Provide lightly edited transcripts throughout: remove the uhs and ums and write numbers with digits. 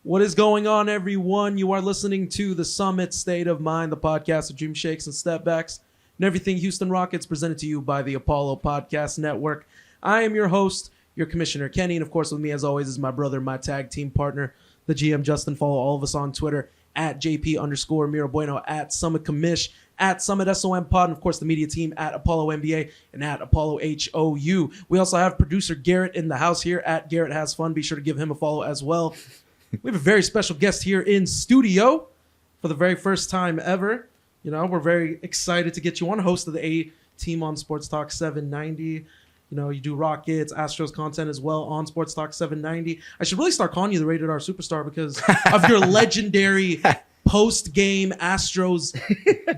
What is going on, everyone? You are listening to the Summit State of Mind, the podcast of dream shakes and stepbacks and everything Houston Rockets, presented to you by the Apollo Podcast Network. I am your host, your commissioner, Kenny, and of course with me as always is my brother, my tag team partner, the GM, Justin. Follow all of us on Twitter at JP_Mirabueno, at Summit Commish, at Summit SOM Pod, and of course the media team at Apollo NBA and at Apollo HOU. We also have producer Garrett in the house here at Garrett Has Fun. Be sure to give him a follow as well. We have a very special guest here in studio for the very first time ever. You know, we're very excited to get you on, host of the A Team on Sports Talk 790. You know, you do Rockets, Astros content as well on Sports Talk 790. I should really start calling you the Rated R Superstar because of your legendary post-game Astros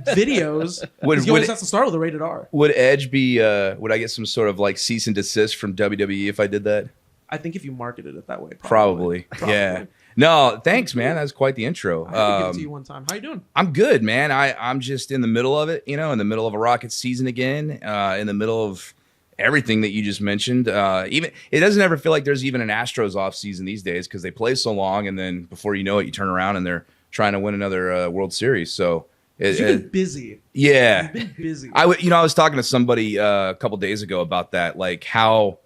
videos. You always have to start with a Rated R. Would Edge be, would I get some sort of like cease and desist from WWE if I did that? I think if you marketed it that way. Probably. Yeah. No, thanks, man. That's quite the intro. I had to give it to you one time. How you doing? I'm good, man. I'm just in the middle of it, you know, in the middle of a Rockets season again, in the middle of everything that you just mentioned. Even it doesn't ever feel like there's even an Astros off season these days because they play so long, and then before you know it, you turn around and they're trying to win another World Series. So you've been busy. Yeah, you've been busy. I was talking to somebody a couple days ago about that, like how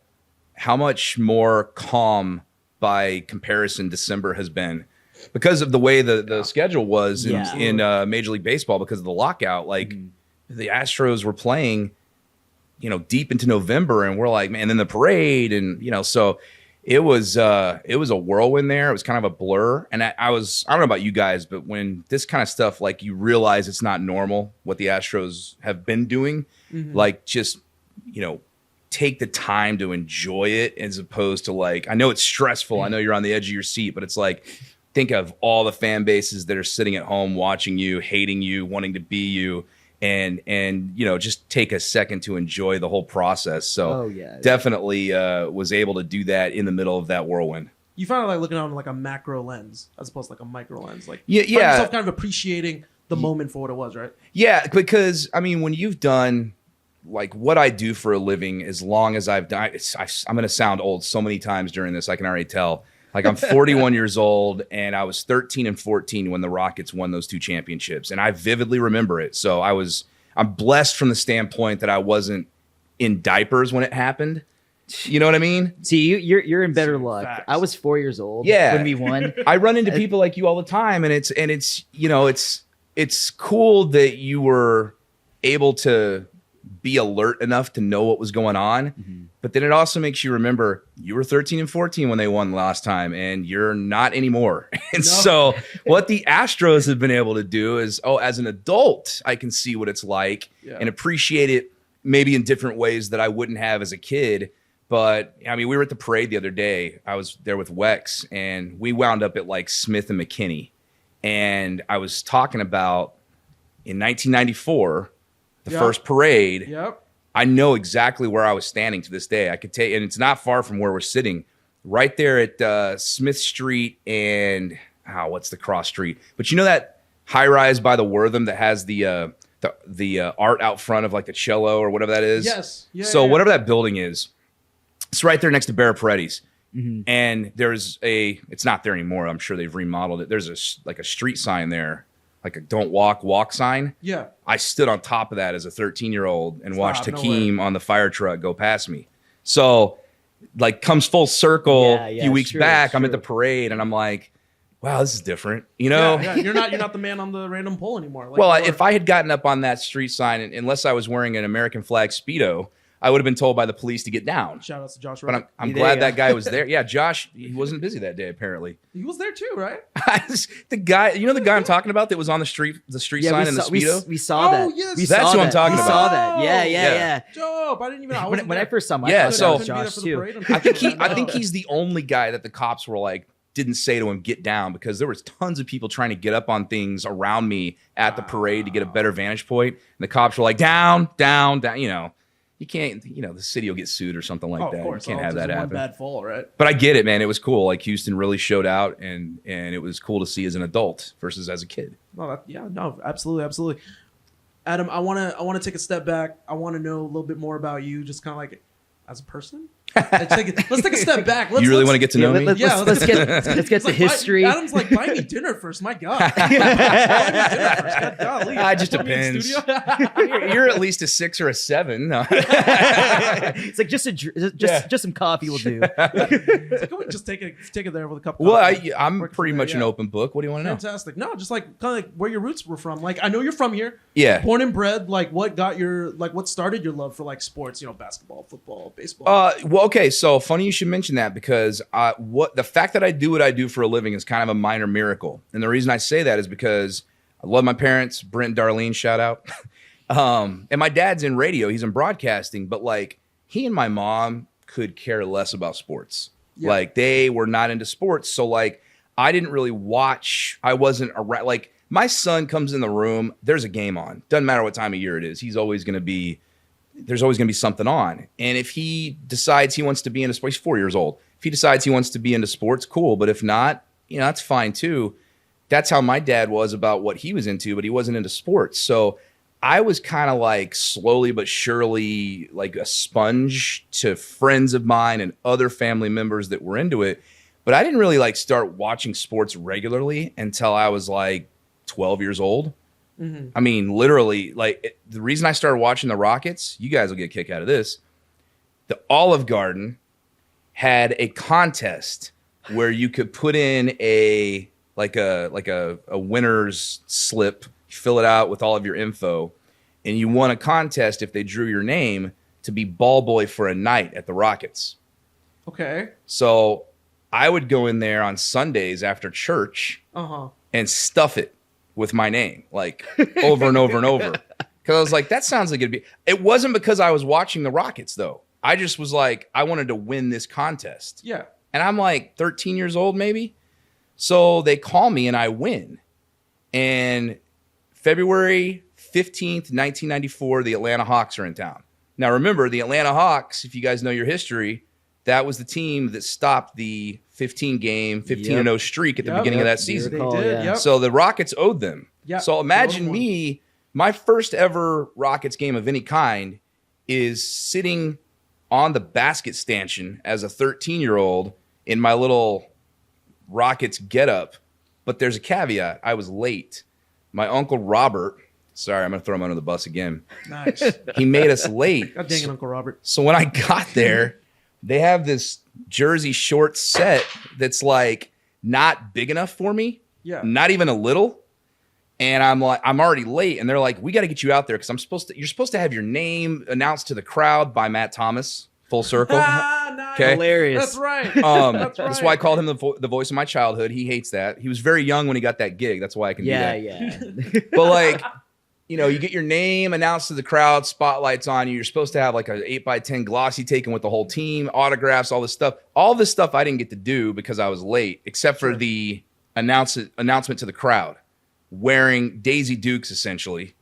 much more calm by comparison December has been because of the way the schedule was in Major League Baseball because of the lockout. Like the Astros were playing, you know, deep into November, and we're like, man, and then the parade, and you know, so it was a whirlwind there. It was kind of a blur, and I don't know about you guys, but when this kind of stuff, like you realize it's not normal what the Astros have been doing, like just, you know, take the time to enjoy it as opposed to like, I know it's stressful. I know you're on the edge of your seat, but it's like, think of all the fan bases that are sitting at home watching you, hating you, wanting to be you, and you know, just take a second to enjoy the whole process. So definitely was able to do that in the middle of that whirlwind. You found it like looking on like a macro lens as opposed to like a micro lens. Like yourself kind of appreciating the moment for what it was, right? Yeah, because I mean, when you've done like what I do for a living, as long as I've done, I'm going to sound old so many times during this. I can already tell. Like I'm 41 years old, and I was 13 and 14 when the Rockets won those two championships, and I vividly remember it. So I'm blessed from the standpoint that I wasn't in diapers when it happened. You know what I mean? See, you're in better luck. Facts. I was 4 years old when we won. I run into people like you all the time, and it's you know, it's cool that you were able to be alert enough to know what was going on, but then it also makes you remember you were 13 and 14 when they won last time, and you're not anymore. And so what the Astros have been able to do is, as an adult, I can see what it's like and appreciate it maybe in different ways that I wouldn't have as a kid. But I mean, we were at the parade the other day. I was there with Wex, and we wound up at like Smith and McKinney, and I was talking about in 1994, the first parade. I know exactly where I was standing to this day. I could take, and it's not far from where we're sitting, right there at Smith Street and what's the cross street? But you know that high rise by the Wortham that has the art out front of like the cello or whatever that is. Yes. Whatever that building is, it's right there next to Bear Paredes. And there's it's not there anymore. I'm sure they've remodeled it. There's a street sign there, like a "Don't walk" sign. Yeah. I stood on top of that as a 13-year-old and watched Hakeem on the fire truck go past me. So, like, comes full circle. A few weeks back, I'm at the parade, and I'm like, wow, this is different. You know? Yeah. You're not the man on the random pole anymore. Like, well, if I had gotten up on that street sign, unless I was wearing an American flag Speedo, I would have been told by the police to get down. Shout out to Josh. But I'm glad that guy was there. Yeah, Josh, he wasn't busy that day apparently. He was there too, right? The guy I'm talking about that was on the street sign in the Speedo. We saw that. Yes. That's what I'm talking about. We saw that. Yeah. Dope. I didn't even know. When I first saw my so Josh too. I think he's the only guy that the cops were like, didn't say to him, get down, because there was tons of people trying to get up on things around me at the parade to get a better vantage point. And the cops were like, down, you know. You can't, you know, the city will get sued or something like that. Of course. You can't have that happen. One bad fall, right? But I get it, man. It was cool. Like Houston really showed out, and it was cool to see as an adult versus as a kid. No, absolutely. Adam, I want to take a step back. I want to know a little bit more about you, just kind of like as a person. Let's take a step back. You really want to get to know me? Let's get the history. Adam's like, buy me dinner first. My God. Buy me dinner first. God, golly. It just depends. You're at least a 6 or a 7. No. It's like just some coffee will do. It's like, just take it there with a cup of Well, coffee. I'm pretty much an open book. What do you want to know? Fantastic. No, just like kind of like where your roots were from. Like I know you're from here. Yeah. Born and bred. Like what started your love for like sports? You know, basketball, football, baseball. Well, okay. So funny you should mention that because the fact that I do what I do for a living is kind of a minor miracle, and the reason I say that is because I love my parents, Brent and Darlene, shout out, and my dad's in radio, he's in broadcasting, but like he and my mom could care less about sports. Yeah. Like they were not into sports, so like I didn't really watch. I wasn't around. Like my son comes in the room, there's a game on. Doesn't matter what time of year it is. There's always going to be something on. And if he decides he wants to be into sports, he's 4 years old. If he decides he wants to be into sports, cool. But if not, that's fine too. That's how my dad was about what he was into, but he wasn't into sports. So I was kind of like slowly but surely like a sponge to friends of mine and other family members that were into it. But I didn't really like start watching sports regularly until I was like 12 years old. Mm-hmm. I mean, literally, like the reason I started watching the Rockets, you guys will get a kick out of this. The Olive Garden had a contest where you could put in a winner's slip, fill it out with all of your info, and you won a contest if they drew your name to be ball boy for a night at the Rockets. Okay. So I would go in there on Sundays after church and stuff it with my name, like over and over and over. Because I was like, that sounds like it'd be. It wasn't because I was watching the Rockets, though. I just was like, I wanted to win this contest. Yeah. And I'm like 13 years old, maybe. So they call me and I win. And February 15th, 1994, the Atlanta Hawks are in town. Now, remember, the Atlanta Hawks, if you guys know your history, that was the team that stopped the 15-0 streak at the beginning of that season. They did, yeah. So the Rockets owed them. Yep. So imagine me, my first ever Rockets game of any kind is sitting on the basket stanchion as a 13-year-old in my little Rockets getup. But there's a caveat. I was late. My uncle Robert, sorry, I'm going to throw him under the bus again. Nice. He made us late. God dang it, Uncle Robert. So when I got there, they have this jersey short set that's like not big enough for me. Yeah. Not even a little. And I'm like, I'm already late. And they're like, we got to get you out there because you're supposed to have your name announced to the crowd by Matt Thomas. Full circle. Nice. Okay. Hilarious. That's right. That's right. That's why I called him the voice of my childhood. He hates that. He was very young when he got that gig. That's why I can do that. Yeah. But like, you get your name announced to the crowd, spotlights on you. You're supposed to have like an 8x10 glossy taken with the whole team, autographs, all this stuff. All this stuff I didn't get to do because I was late, except for the announcement to the crowd, wearing Daisy Dukes essentially,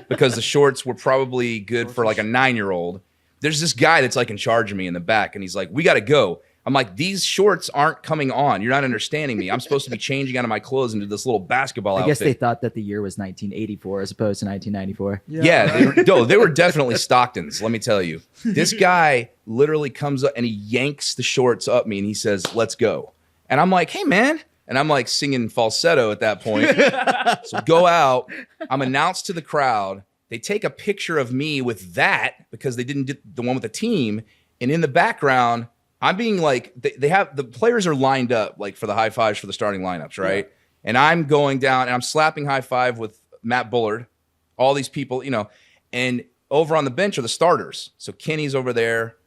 because the shorts were probably good for like a 9-year-old. There's this guy that's like in charge of me in the back, and he's like, we got to go. I'm like, these shorts aren't coming on. You're not understanding me. I'm supposed to be changing out of my clothes into this little basketball outfit. I guess they thought that the year was 1984 as opposed to 1994. Yeah, they were definitely Stocktons, let me tell you. This guy literally comes up and he yanks the shorts up me and he says, let's go. And I'm like, hey, man. And I'm like singing falsetto at that point. So go out. I'm announced to the crowd. They take a picture of me with that because they didn't do the one with the team. And in the background, I'm being like, they have the players are lined up like for the high fives for the starting lineups, right? Yeah. And I'm going down and I'm slapping high five with Matt Bullard, all these people, and over on the bench are the starters. So Kenny's over there,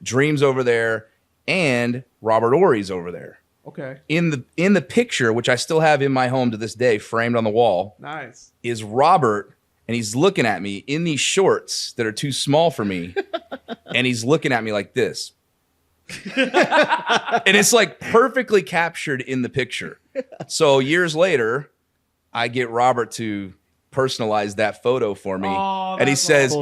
Dream's over there, and Robert Ory's over there. Okay. In the picture, which I still have in my home to this day, framed on the wall, nice, is Robert, and he's looking at me in these shorts that are too small for me, and he's looking at me like this. And it's like perfectly captured in the picture. So years later, I get Robert to personalize that photo for me. And he says,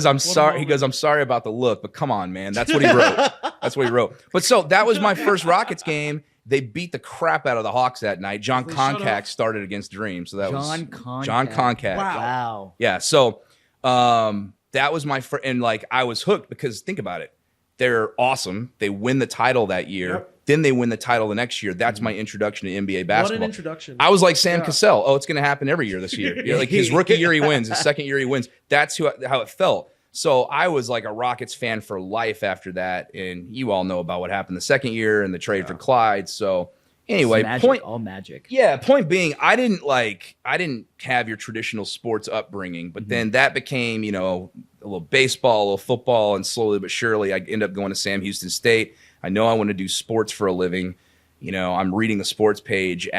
I'm sorry. He goes, I'm sorry about the look, but come on, man. That's what he wrote. That's what he wrote. But so that was my first Rockets game. They beat the crap out of the Hawks that night. John Concac started against Dream. So that was John Concac. Wow. Yeah. So that was my first, and like I was hooked because think about it. they're awesome. They win the title that year. Yep. Then they win the title the next year. That's my introduction to NBA basketball. What an introduction. I was like Sam Cassell. Oh, it's going to happen every year this year. Like his rookie year, he wins. His second year, he wins. That's how it felt. So I was like a Rockets fan for life after that. And you all know about what happened the second year and the trade for Clyde. So anyway, all magic. Yeah, point being, I didn't have your traditional sports upbringing, but then that became, a little baseball, a little football, and slowly but surely I ended up going to Sam Houston State. I know I want to do sports for a living. I'm reading the sports page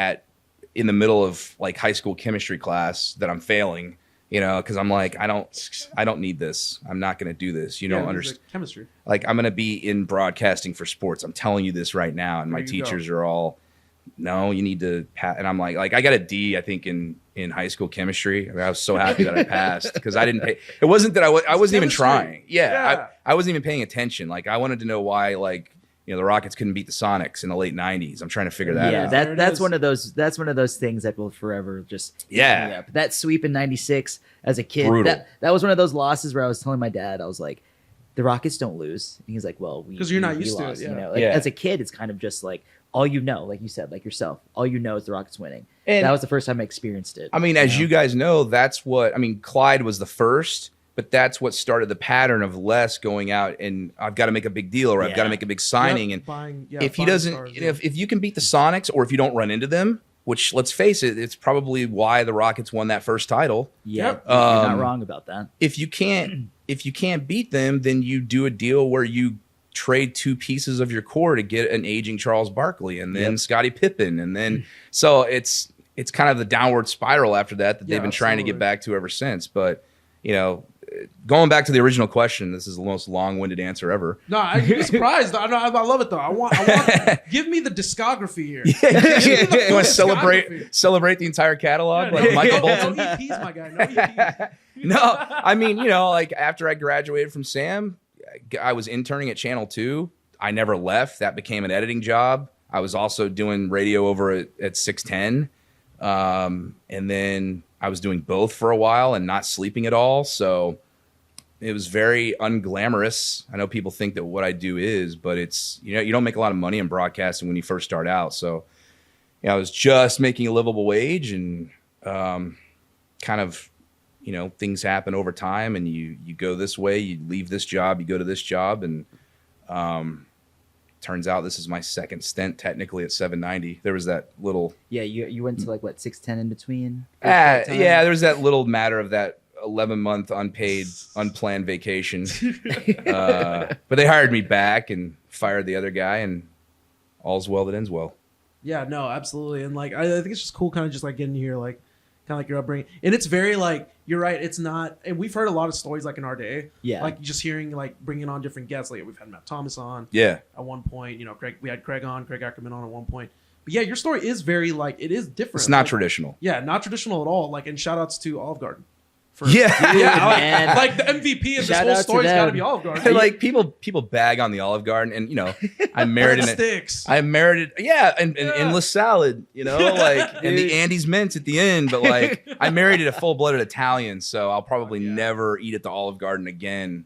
in the middle of like high school chemistry class that I'm failing, because I'm like, I don't need this. I'm not going to do this. You don't understand chemistry. Like I'm going to be in broadcasting for sports. I'm telling you this right now. And my teachers are all, no, you need to pass. And I'm like I got a D, I think in high school chemistry. I mean, I was so happy that I passed because I didn't pay. It wasn't that I wasn't even trying. I wasn't even paying attention. Like I wanted to know why, the Rockets couldn't beat the Sonics in the late 90s. I'm trying to figure that out. Yeah, that's one of those things that will forever just eat me up. That sweep in 96 as a kid, brutal. That was one of those losses where I was telling my dad, I was like, the Rockets don't lose. And he's like, well, because you're not used to it. Yeah. As a kid, it's kind of just like all like you said, like yourself, all is the Rockets winning. And that was the first time I experienced it. I mean, as you guys know, Clyde was the first. But that's what started the pattern of Les going out and I've got to make a big deal or I've got to make a big signing. If he doesn't, stars, if you can beat the Sonics or if you don't run into them, which let's face it, it's probably why the Rockets won that first title. Yeah, you're not wrong about that. If you can't beat them, then you do a deal where you trade two pieces of your core to get an aging Charles Barkley and then Scottie Pippen and then so it's kind of the downward spiral after that they've been trying to get back to ever since. But going back to the original question, this is the most long-winded answer ever. No, I'm surprised. I love it though. I want give me the discography here. You want to celebrate the entire catalog like Michael Bolton? No EPs, my guy. No EPs. No, I mean, like after I graduated from Sam, I was interning at Channel 2. I never left. That became an editing job. I was also doing radio over at 610. And then I was doing both for a while and not sleeping at all. So it was very unglamorous. I know people think that what I do is, but it's, you don't make a lot of money in broadcasting when you first start out. So I was just making a livable wage and kind of, things happen over time and you go this way, you leave this job, you go to this job. And turns out this is my second stint technically at 790. There was that little you went to 610 in between. There was that little matter of that 11-month unpaid unplanned vacation. But they hired me back and fired the other guy and all's well that ends well. Yeah, no, absolutely. And I think it's just cool kind of just getting here kind of like your upbringing. And it's very you're right, it's not, and we've heard a lot of stories in our day. Yeah. Just hearing bringing on different guests. We've had Matt Thomas on. Yeah. At one point, we had Craig Ackerman on at one point. But yeah, your story is very it is different. It's not traditional. Yeah, not traditional at all. And shout outs to Olive Garden. The MVP of this whole story's got to be Olive Garden. People bag on the Olive Garden, and I married I married an endless salad, and the Andes mints at the end. But I married a full-blooded Italian, so I'll probably never eat at the Olive Garden again.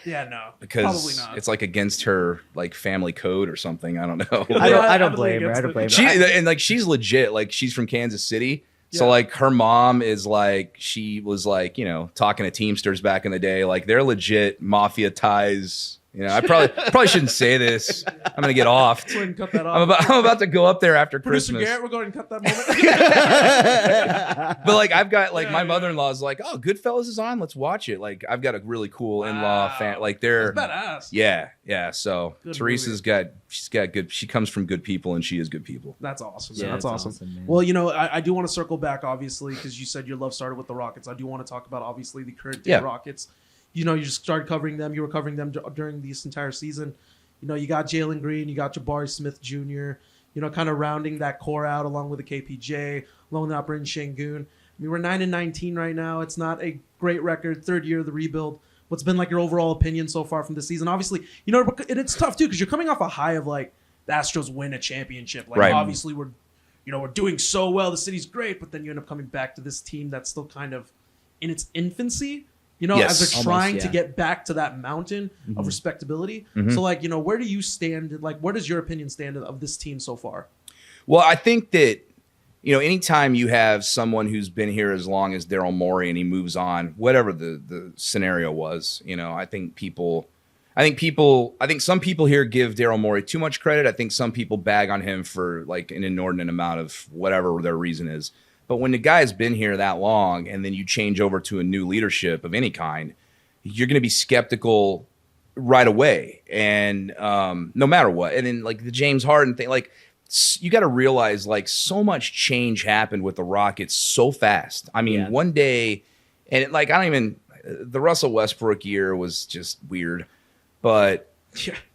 Yeah, no, because probably not. It's against her family code or something. I don't know. I don't blame her. I don't blame her. She's legit. She's from Kansas City. So her mom is she was talking to Teamsters back in the day. They're legit mafia ties. I probably shouldn't say this. I'm gonna get off. Go ahead and cut that off. I'm about to go up there after Producer Christmas. Garrett, we're going to cut that moment. But I've got my mother-in-law's oh, Goodfellas is on. Let's watch it. I've got a really cool in-law fan. They're That's badass. Yeah. So good Teresa's movie. She's got good. She comes from good people, and she is good people. That's awesome. Yeah, that's awesome. Well, I do want to circle back, obviously, because you said your love started with the Rockets. I do want to talk about obviously the current day Rockets. You just started covering them. You were covering them during this entire season. You got Jalen Green, you got Jabari Smith Jr., kind of rounding that core out along with the KPJ, along with the Operating Shangoon. We're 9-19 right now. It's not a great record. Third year of the rebuild. What's been your overall opinion so far from the season? Obviously, and it's tough too because you're coming off a high of the Astros win a championship. Right. Obviously we're doing so well. The city's great, but then you end up coming back to this team that's still kind of in its infancy. You know, Yes. as they're Almost, trying to yeah. get back to that mountain of respectability. So, like, you know, where do you stand? Like, where does your opinion stand of this team so far? Well, I think that, you know, anytime you have someone who's been here as long as Daryl Morey and he moves on, whatever the scenario was, you know, I think some people here give Daryl Morey too much credit. I think some people bag on him for like an inordinate amount of whatever their reason is. But when the guy's been here that long and then you change over to a new leadership of any kind, you're going to be skeptical right away. And no matter what. And then like the James Harden thing, like, you got to realize like so much change happened with the Rockets so fast. I mean, one day, and like the Russell Westbrook year was just weird, but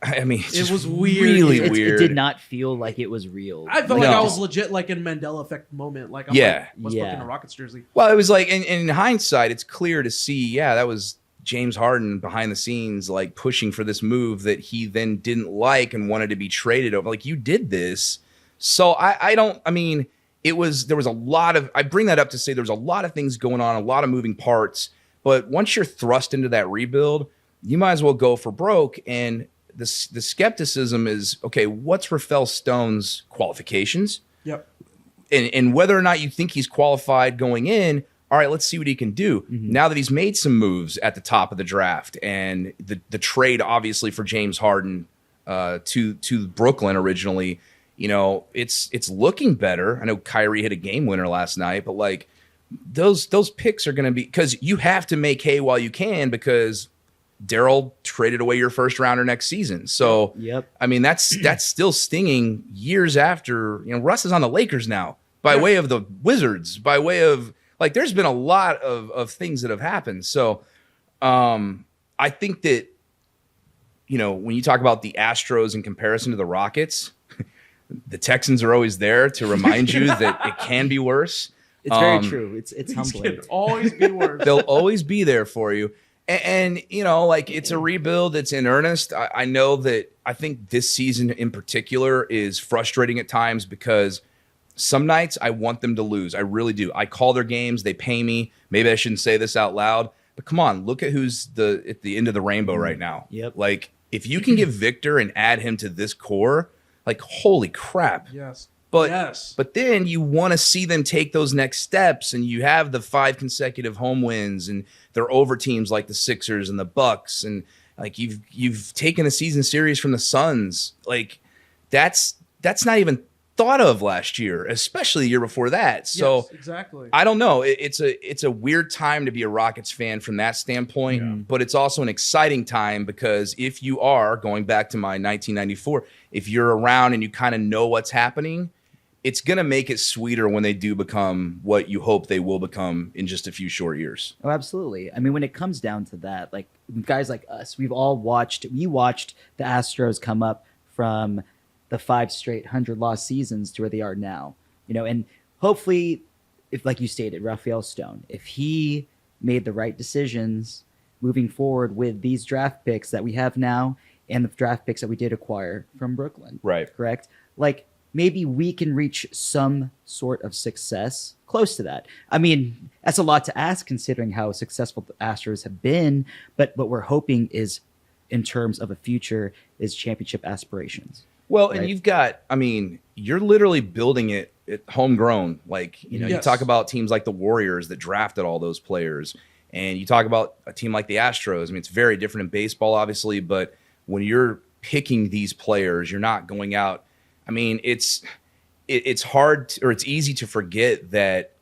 I mean, It was weird. really It weird. did not feel like it was real. I felt like I was legit like in Mandela effect moment. Like, I'm like, Westbrook in a Rockets jersey. Well, it was like in hindsight, it's clear to see. Yeah, that was James Harden behind the scenes, like pushing for this move that he then didn't like and wanted to be traded over. Like, you did this. So there was a lot of, I bring that up to say there was a lot of things going on, a lot of moving parts. But once you're thrust into that rebuild, you might as well go for broke. And the skepticism is, okay, what's Rafael Stone's qualifications? Yep. And whether or not you think he's qualified going in, all right, let's see what he can do. Now that he's made some moves at the top of the draft and the trade, obviously, for James Harden to Brooklyn originally, you know, it's looking better. I know Kyrie hit a game winner last night, but like those picks are going to be, because you have to make hay while you can, because Daryl traded away your first rounder next season. So, I mean, that's still stinging years after, you know, Russ is on the Lakers now by way of the Wizards, by way of, like, there's been a lot of things that have happened. So I think that, you know, when you talk about the Astros in comparison to the Rockets, the Texans are always there to remind you that it can be worse. It's very true. It's humbling. It can always be worse. They'll always be there for you. And, you know, like, it's a rebuild. It's in earnest. I know that I think this season in particular is frustrating at times because some nights I want them to lose. I really do. I call their games. They pay me. Maybe I shouldn't say this out loud. But come on, look at who's at the end of the rainbow right now. Like, if you can give Victor and add him to this core, like, holy crap. Yes. But then you want to see them take those next steps, and you have the 5 consecutive home wins, and they're over teams like the Sixers and the Bucks, and like you've taken a season series from the Suns. Like, that's not even thought of last year, especially the year before that. So yes, exactly. I don't know. It's a weird time to be a Rockets fan from that standpoint, but it's also an exciting time because if you are going back to my 1994, if you're around and you kind of know what's happening, it's going to make it sweeter when they do become what you hope they will become in just a few short years. Oh, absolutely. I mean, when it comes down to that, like, guys like us, we watched the Astros come up from the 5 straight 100-loss seasons to where they are now, you know, and hopefully, if, like you stated, Rafael Stone, if he made the right decisions moving forward with these draft picks that we have now and the draft picks that we did acquire from Brooklyn, right? Correct? Like, maybe we can reach some sort of success close to that. I mean, that's a lot to ask considering how successful the Astros have been, but what we're hoping is, in terms of a future, is championship aspirations. Well, right? And you've got, I mean, you're literally building it homegrown. Like, you know, you talk about teams like the Warriors that drafted all those players, and you talk about a team like the Astros. I mean, it's very different in baseball, obviously, but when you're picking these players, you're not going out. I mean, it's hard or it's easy to forget that,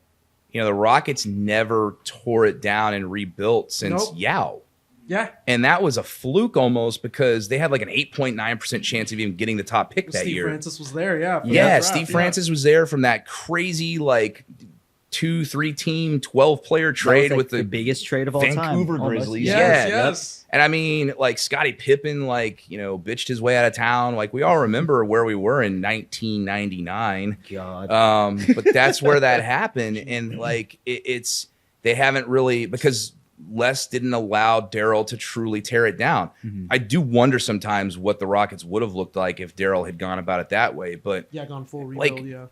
you know, the Rockets never tore it down and rebuilt since Yao. Yeah. And that was a fluke almost because they had like an 8.9% chance of even getting the top pick that year. Steve Francis was there, yeah. Yeah, Steve Francis was there from that crazy, like, 2-3 team 12-player trade with the biggest trade of all Vancouver time. Grizzlies. Yes. And I mean, like, Scottie Pippen, like, you know, bitched his way out of town. Like, we all remember where we were in 1999. God. But that's where that happened. And like, they haven't really, because Les didn't allow Daryl to truly tear it down. Mm-hmm. I do wonder sometimes what the Rockets would have looked like if Daryl had gone about it that way. But gone full rebuild,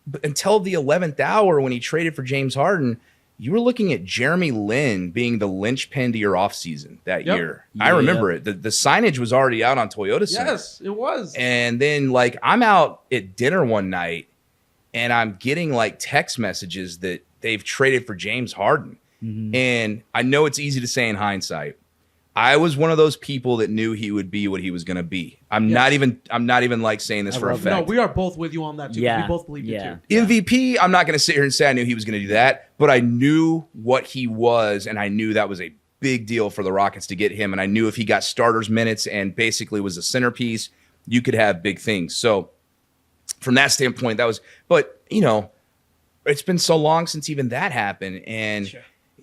But until the 11th hour when he traded for James Harden, you were looking at Jeremy Lin being the linchpin to your offseason that year. Yeah. I remember it. The signage was already out on Toyota Center. Yes, it was. And then, like, I'm out at dinner one night, and I'm getting, like, text messages that they've traded for James Harden. And I know it's easy to say in hindsight. I was one of those people that knew he would be what he was going to be. I'm not even like saying this for a fact. No, we are both with you on that too. Yeah. We both believe you too. MVP, I'm not going to sit here and say I knew he was going to do that, but I knew what he was, and I knew that was a big deal for the Rockets to get him. And I knew if he got starters minutes and basically was a centerpiece, you could have big things. So from that standpoint, that was, but you know, it's been so long since even that happened. And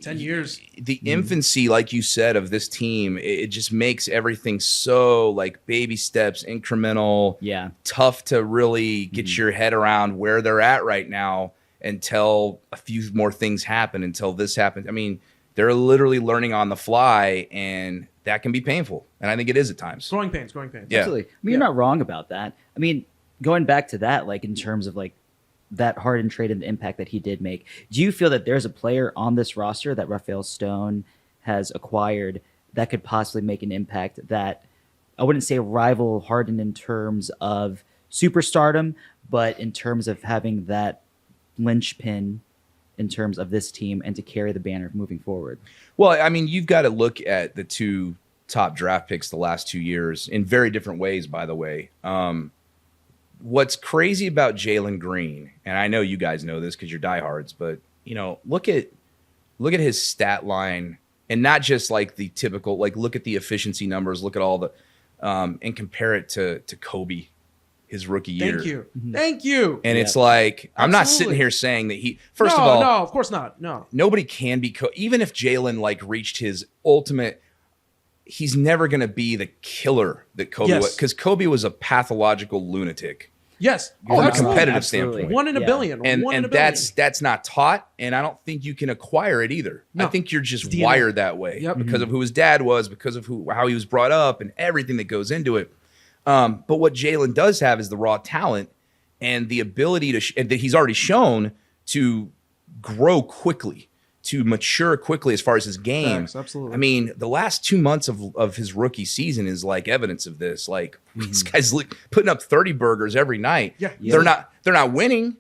10 years. The infancy, like you said, of this team, it just makes everything so like baby steps, incremental, tough to really get your head around where they're at right now until a few more things happen, until this happens. I mean, they're literally learning on the fly, and that can be painful. And I think it is at times. Growing pains. Yeah. Absolutely. I mean, you're not wrong about that. I mean, going back to that, like in terms of like that Harden trade and the impact that he did make, do you feel that there's a player on this roster that Raphael Stone has acquired that could possibly make an impact that I wouldn't say rival Harden in terms of superstardom, but in terms of having that linchpin in terms of this team and to carry the banner moving forward? Well, I mean, you've got to look at the two top draft picks the last 2 years in very different ways, by the way. What's crazy about Jalen Green, and I know you guys know this because you're diehards, but you know, look at his stat line, and not just like the typical, like look at the efficiency numbers, look at all the, and compare it to Kobe, his rookie year. Thank you. And it's like, I'm not sitting here saying that he. First of all, no, of course not. No, nobody can be even if Jalen like reached his ultimate. He's never going to be the killer that Kobe was, because Kobe was a pathological lunatic. Yes, from a competitive standpoint, 1 in a billion, and that's not taught, and I don't think you can acquire it either. No. I think you're just wired that way because of who his dad was, because of how he was brought up, and everything that goes into it. But what Jalen does have is the raw talent and the ability to that he's already shown to grow quickly, to mature quickly as far as his game. Thanks, absolutely. I mean, the last 2 months of his rookie season is like evidence of this. Like this guy's putting up 30 burgers every night. They're not winning,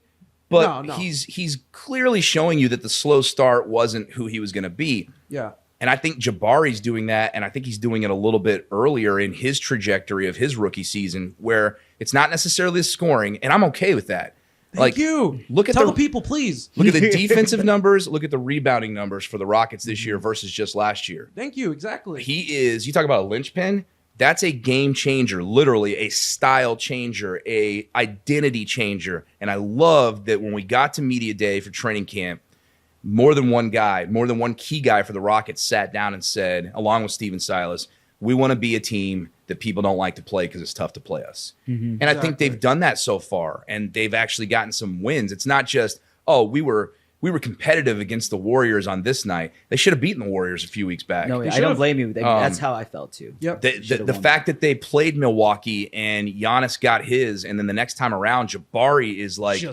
but he's clearly showing you that the slow start wasn't who he was going to be. Yeah. And I think Jabari's doing that, and I think he's doing it a little bit earlier in his trajectory of his rookie season, where it's not necessarily the scoring, and I'm okay with that. Thank you. Tell the people, please. Look at the defensive numbers. Look at the rebounding numbers for the Rockets this year versus just last year. Thank you. Exactly. He is, you talk about a linchpin, that's a game changer, literally a style changer, a identity changer. And I love that when we got to media day for training camp, more than one key guy for the Rockets sat down and said, along with Steven Silas, we want to be a team that people don't like to play because it's tough to play us. And I think they've done that so far, and they've actually gotten some wins. It's not just, oh, we were competitive against the Warriors on this night. They should have beaten the Warriors a few weeks back. No, I don't blame you. That's how I felt too. Yep. The fact that they played Milwaukee and Giannis got his, and then the next time around, Jabari is like,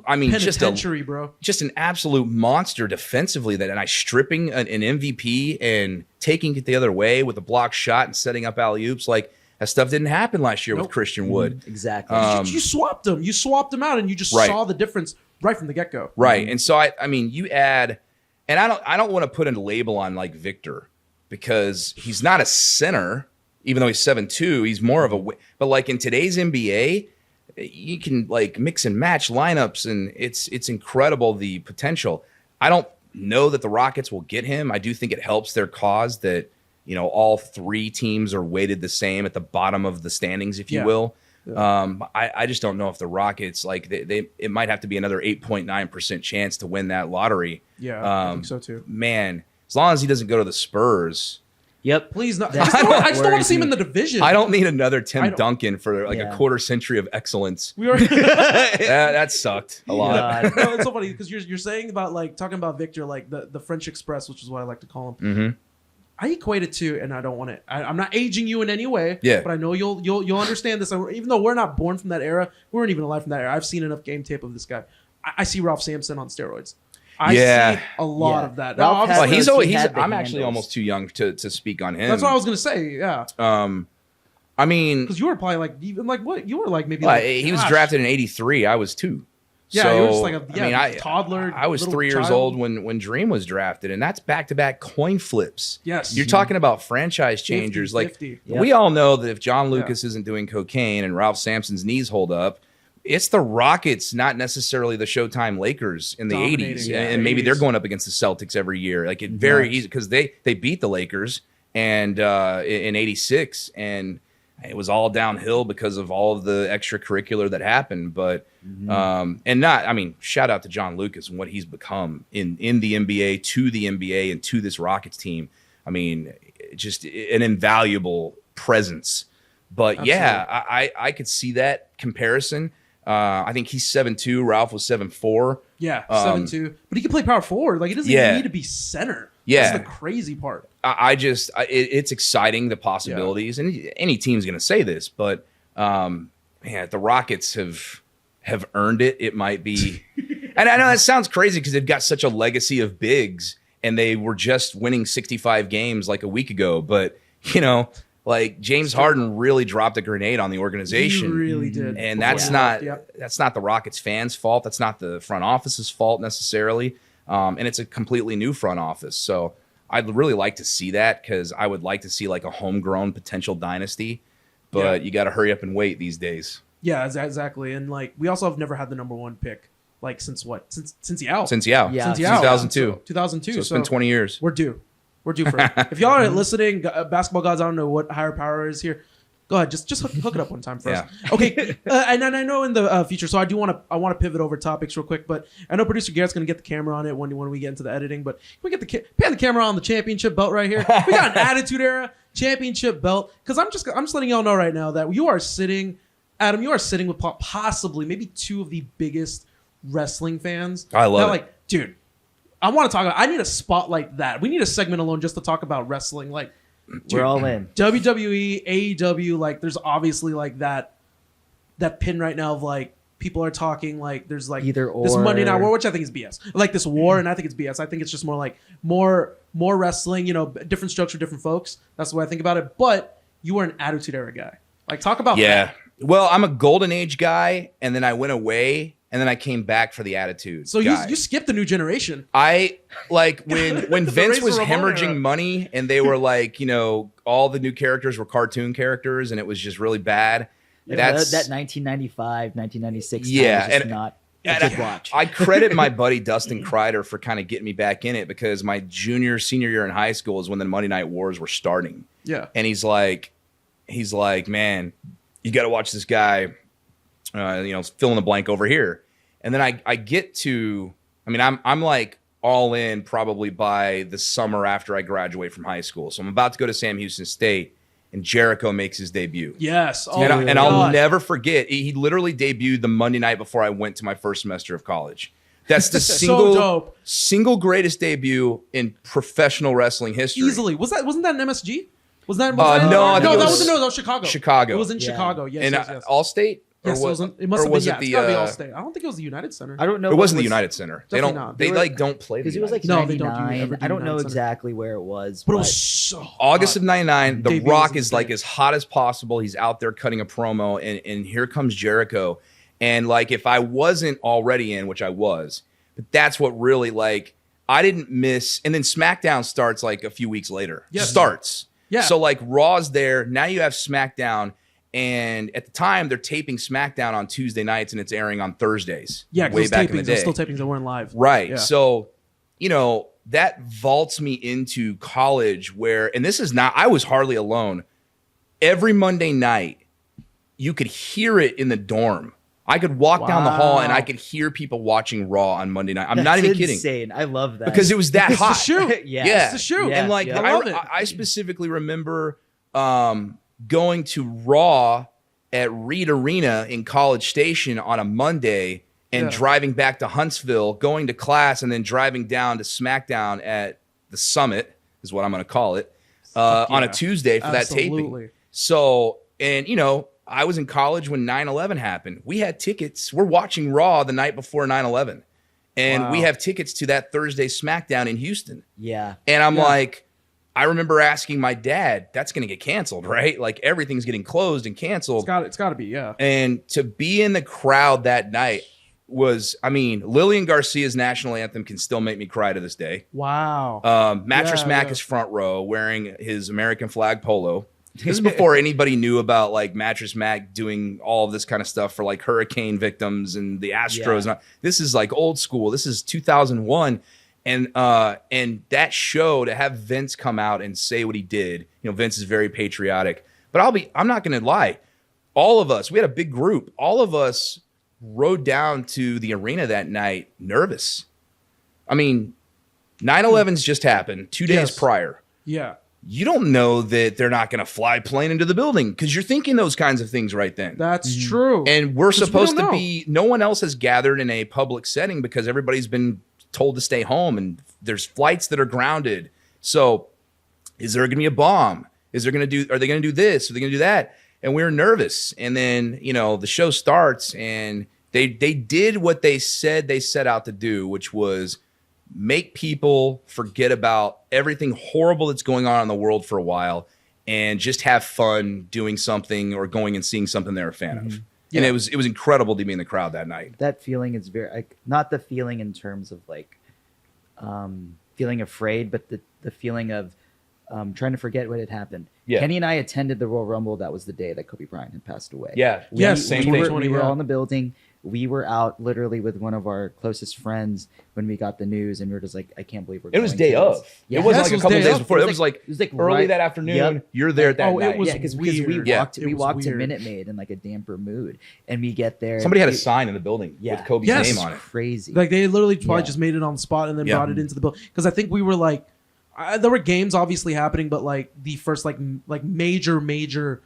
penitentiary, bro. Just an absolute monster defensively. And I stripping an MVP and taking it the other way with a block shot and setting up alley-oops. Like, that stuff didn't happen last year with Christian Wood. Exactly. You swapped him. You swapped him out, and you just saw the difference right from the get-go. Right. And so, I mean, you add, and I don't want to put a label on like Victor, because he's not a center, even though he's 7'2". He's more of a, but like in today's NBA, you can like mix and match lineups, and it's incredible, the potential. I don't know that the Rockets will get him. I do think it helps their cause that, you know, all three teams are weighted the same at the bottom of the standings, if you will. I just don't know if the Rockets, like it might have to be another 8.9% chance to win that lottery. I think so too. Man, as long as he doesn't go to the Spurs. Yep. Please not. I just don't want to see him in the division. I don't need another Tim Duncan for like a quarter century of excellence. That sucked a lot. No, it's so funny because you're saying about like talking about Victor, like the French Express, which is what I like to call him. I equate it to, and I don't want to. I'm not aging you in any way. Yeah. But I know you'll understand this. Even though we're not born from that era, we weren't even alive from that era. I've seen enough game tape of this guy. I see Ralph Sampson on steroids. I see a lot of that. Now, Ralph obviously, Well, He had the I'm actually handles. almost too young to speak on him. that's what I was gonna say. Yeah, I mean, because you were probably like even like what you were like maybe. well, like, he was gosh. drafted in '83. I was 2. Yeah, so, you were just like a toddler. I was little 3 years child. old when Dream was drafted, and that's back-to-back coin flips. Yes, You're talking about franchise changers. 50. Yep. We all know that if John Lucas isn't doing cocaine and Ralph Sampson's knees hold up, it's the Rockets, not necessarily the Showtime Lakers in the Dominating, 80s. yeah, And maybe 80s. they're going up against the Celtics every year. Like it very easy because they beat the Lakers and in '86, and it was all downhill because of all of the extracurricular that happened. But shout out to John Lucas and what he's become in the NBA, to the NBA, and to this Rockets team. I mean, just an invaluable presence. But yeah, I could see that comparison. I think he's 7'2". Ralph was 7'4". Yeah, 7'2". But he can play power forward. Like, he doesn't even need to be center. Yeah. That's the crazy part. It's exciting, the possibilities. And any team's going to say this, but the Rockets have earned it. It might be. And I know that sounds crazy because they've got such a legacy of bigs, and they were just winning 65 games like a week ago. But, like James Harden really dropped a grenade on the organization. He really did. And that's not the Rockets fans' fault. That's not the front office's fault necessarily. And it's a completely new front office. So I'd really like to see that because I would like to see like a homegrown potential dynasty. But you got to hurry up and wait these days. Yeah, exactly. And like we also have never had the number 1 pick like since what? Since Yao. Since Yao. Yeah. Since Yao. 2002. 2002. So it's been 20 years. We're due. We're due for it. If y'all are listening, basketball gods, I don't know what higher power is here. Go ahead, just hook it up one time first. Yeah. Okay, and then I know in the future, so I want to pivot over topics real quick, but I know producer Garrett's gonna get the camera on it when we get into the editing. But we get pan the camera on the championship belt right here. We got an Attitude Era championship belt because I'm just letting y'all know right now that you are sitting, Adam. You are sitting with possibly maybe 2 of the biggest wrestling fans. I love it. Like, dude, I want to talk about. I need a spotlight that. We need a segment alone just to talk about wrestling. Like, dude, We're all in. WWE, AEW, like there's obviously like that pin right now of like people are talking like there's like Either this or. Monday Night War, which I think is BS. Like this war, and I think it's BS. I think it's just more like more wrestling, different strokes for different folks. That's the way I think about it. But you are an Attitude Era guy. Like talk about that. Well, I'm a Golden Age guy, and then I went away, and then I came back for the Attitude. So guy. you skipped the new generation. I like when The Vince Razor was Ramon hemorrhaging era. money and they were like, all the new characters were cartoon characters and it was just really bad. That's That 1995, 1996 Yeah, time was just and- not and a good watch. I credit my buddy Dustin Kreider for kind of getting me back in it because my senior year in high school is when the Monday Night Wars were starting. Yeah. And he's like, man, you got to watch this guy, fill in the blank over here. And then I get to, I'm like all in probably by the summer after I graduate from high school. So I'm about to go to Sam Houston State and Jericho makes his debut. Yes. Oh, And my I'll God. never forget, he literally debuted the Monday night before I went to my first semester of college. That's the So dope. single greatest debut in professional wrestling history. Easily. Wasn't that an MSG? Was that no, I think it that was that was Chicago. Chicago. It was in Yeah. Chicago. Yes, And yes. Allstate? Yes, Or what- it must or have was been. it It's gotta be the, Allstate. I don't think it was the United Center. I don't know. It what wasn't the was- United Center. They Definitely don't. not. They They were- don't play Because the it was like United No, they don't do 99. ever do I don't know United Center. exactly where it was. But it was so August hot. of '99, The Debut Rock was is like insane. as hot as possible. He's out there cutting a promo, and here comes Jericho. And like, if I wasn't already in, which I was, but that's what really like I didn't miss. And then SmackDown starts like a few weeks later. Yes. Starts. Yeah. So like Raw's there. Now you have SmackDown, and at the time they're taping SmackDown on Tuesday nights, and it's airing on Thursdays. Yeah, way because back tapings. in the There's day. still tapings that weren't live. Right. Yeah. So, that vaults me into college where, and this is not, I was hardly alone. Every Monday night, you could hear it in the dorm. I could walk down the hall and I could hear people watching Raw on Monday night. I'm not That's even kidding. insane. I love that. Because it was that It's the hot. shoot. Yeah. It's the shoot. Yeah. And like, Yeah. I love it. I specifically remember going to Raw at Reed Arena in College Station on a Monday and Yeah. driving back to Huntsville, going to class, and then driving down to SmackDown at the Summit, is what I'm going to call it, on a yeah. Tuesday for that taping. Absolutely. So, and I was in college when 9/11 happened. We had tickets. We're watching Raw the night before 9/11. And we have tickets to that Thursday SmackDown in Houston. Yeah. And I'm like, I remember asking my dad, that's going to get canceled, right? Like everything's getting closed and canceled. It's got to be, yeah. And to be in the crowd that night was, I mean, Lillian Garcia's national anthem can still make me cry to this day. Wow. Mattress Mack is front row wearing his American flag polo. This is before anybody knew about like Mattress Mack doing all of this kind of stuff for like hurricane victims and the Astros. Yeah. This is like old school. This is 2001. And that show, to have Vince come out and say what he did, you know, Vince is very patriotic. But I'm not going to lie. All of us, we had a big group. All of us rode down to the arena that night nervous. I mean, 9/11's just happened 2 days prior. Yeah. You don't know that they're not going to fly plane into the building because you're thinking those kinds of things right then. That's true. And we're supposed to know. be, no one else has gathered in a public setting because everybody's been told to stay home and there's flights that are grounded. So is there going to be a bomb? Are they going to do this? Are they going to do that? And we were nervous. And then, you know, the show starts and they did what they said they set out to do, which was make people forget about everything horrible that's going on in the world for a while and just have fun doing something or going and seeing something they're a fan of. Yeah. And it was incredible to be in the crowd that night. That feeling is very, like, not the feeling in terms of like feeling afraid, but the feeling of trying to forget what had happened. Yeah. Kenny and I attended the Royal Rumble. That was the day that Kobe Bryant had passed away. Yeah. Same we thing. were all in the building. We were out literally with one of our closest friends when we got the news, and we were just like, I can't believe we're It was going day to of. this. Yeah. It wasn't Yes, like a it was couple day days of. before. It was like early right- that afternoon. Yep. You're there that night. It was because weird. we walked It we was walked to weird. Minute Maid in like a damper mood, and we get there. Somebody had a sign in the building with Kobe's Yes. name on it. Crazy. Like they literally probably Yeah. just made it on the spot and then Yeah. brought it into the building. Because I think we were like, there were games obviously happening, but like the first like major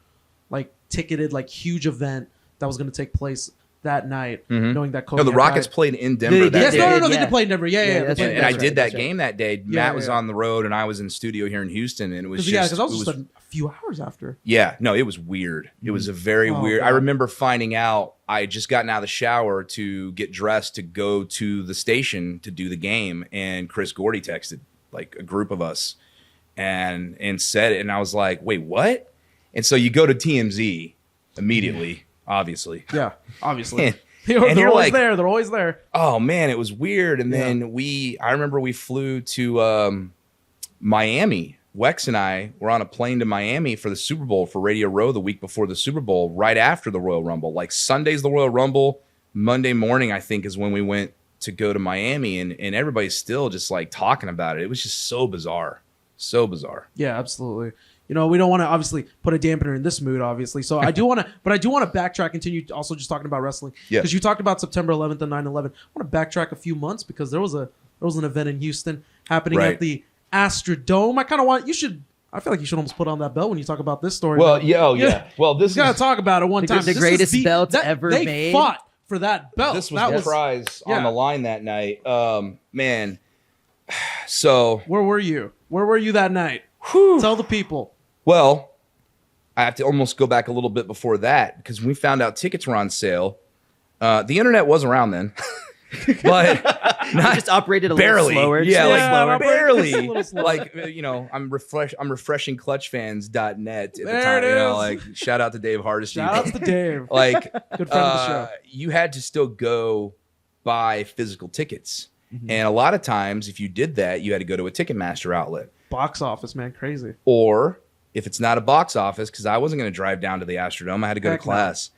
like ticketed like huge event that was going to take place that night, knowing that Kobe. No, the had Rockets died. played in Denver They that Yes, day. no, they Yeah. did play in Denver. Yeah. Yeah, They that's played right, in And I Denver. did that That's right. game that day. Matt was on the road, and I was in studio here in Houston, and it was Because just I was just a few hours after. yeah, no, it was weird. It was a very weird. God. I remember finding out. I had just gotten out of the shower to get dressed to go to the station to do the game, and Chris Gordy texted like a group of us, and said it, and I was like, "Wait, what?" And so you go to TMZ immediately, obviously. Yeah, obviously. And- They're and you're always like- there. They're always there. Oh man, it was weird. And then I remember we flew to Miami. Wex and I were on a plane to Miami for the Super Bowl for Radio Row the week before the Super Bowl, right after the Royal Rumble. Like Sunday's the Royal Rumble, Monday morning I think is when we went to go to Miami, and everybody's still just like talking about it. It was just so bizarre, so bizarre. Yeah, absolutely. You know, we don't want to obviously put a dampener in this mood, obviously. So I do want to backtrack, continue also just talking about wrestling. Yeah. Because you talked about September 11th and 9/11. I want to backtrack a few months because there was an event in Houston happening Right. at the Astrodome. I feel like you should almost put on that belt when you talk about this story. Well, man. yeah. Well, this You got to talk about it one time. The This greatest is belt ever they made. fought for that belt. this was that the prize on yeah. the line that night. Man, so Where were you? Where were you that night? Tell the people. well, I have to almost go back a little bit before that because when we found out tickets were on sale, the internet was around then, but We just operated a barely. little slower. Yeah, just like slower. barely. A little slower. Like I'm refreshing clutchfans.net at the There time. it You know, is. like shout out to Dave Hardesty. Shout outs to Dave. Like Good friend of the show. you had to still go buy physical tickets. Mm-hmm. And a lot of times, if you did that, you had to go to a Ticketmaster outlet. Box office, man. Crazy. Or if it's not a box office, because I wasn't going to drive down to the Astrodome, I had to go Heck to no. class.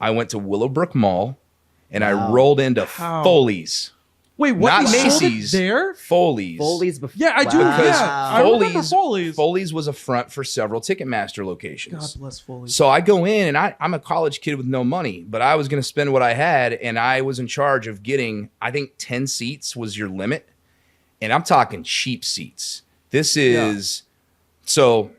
I went to Willowbrook Mall, and I Wow. rolled into How? Foley's. Wait, what? Not They sold it Macy's. there? Foley's. Foley's before. Yeah, I do. Wow. Yeah, I remember Foley's. Foley's was a front for several Ticketmaster locations. God bless Foley's. So I go in, and I'm a college kid with no money, but I was going to spend what I had, and I was in charge of getting, I think 10 seats was your limit. And I'm talking cheap seats. This is, so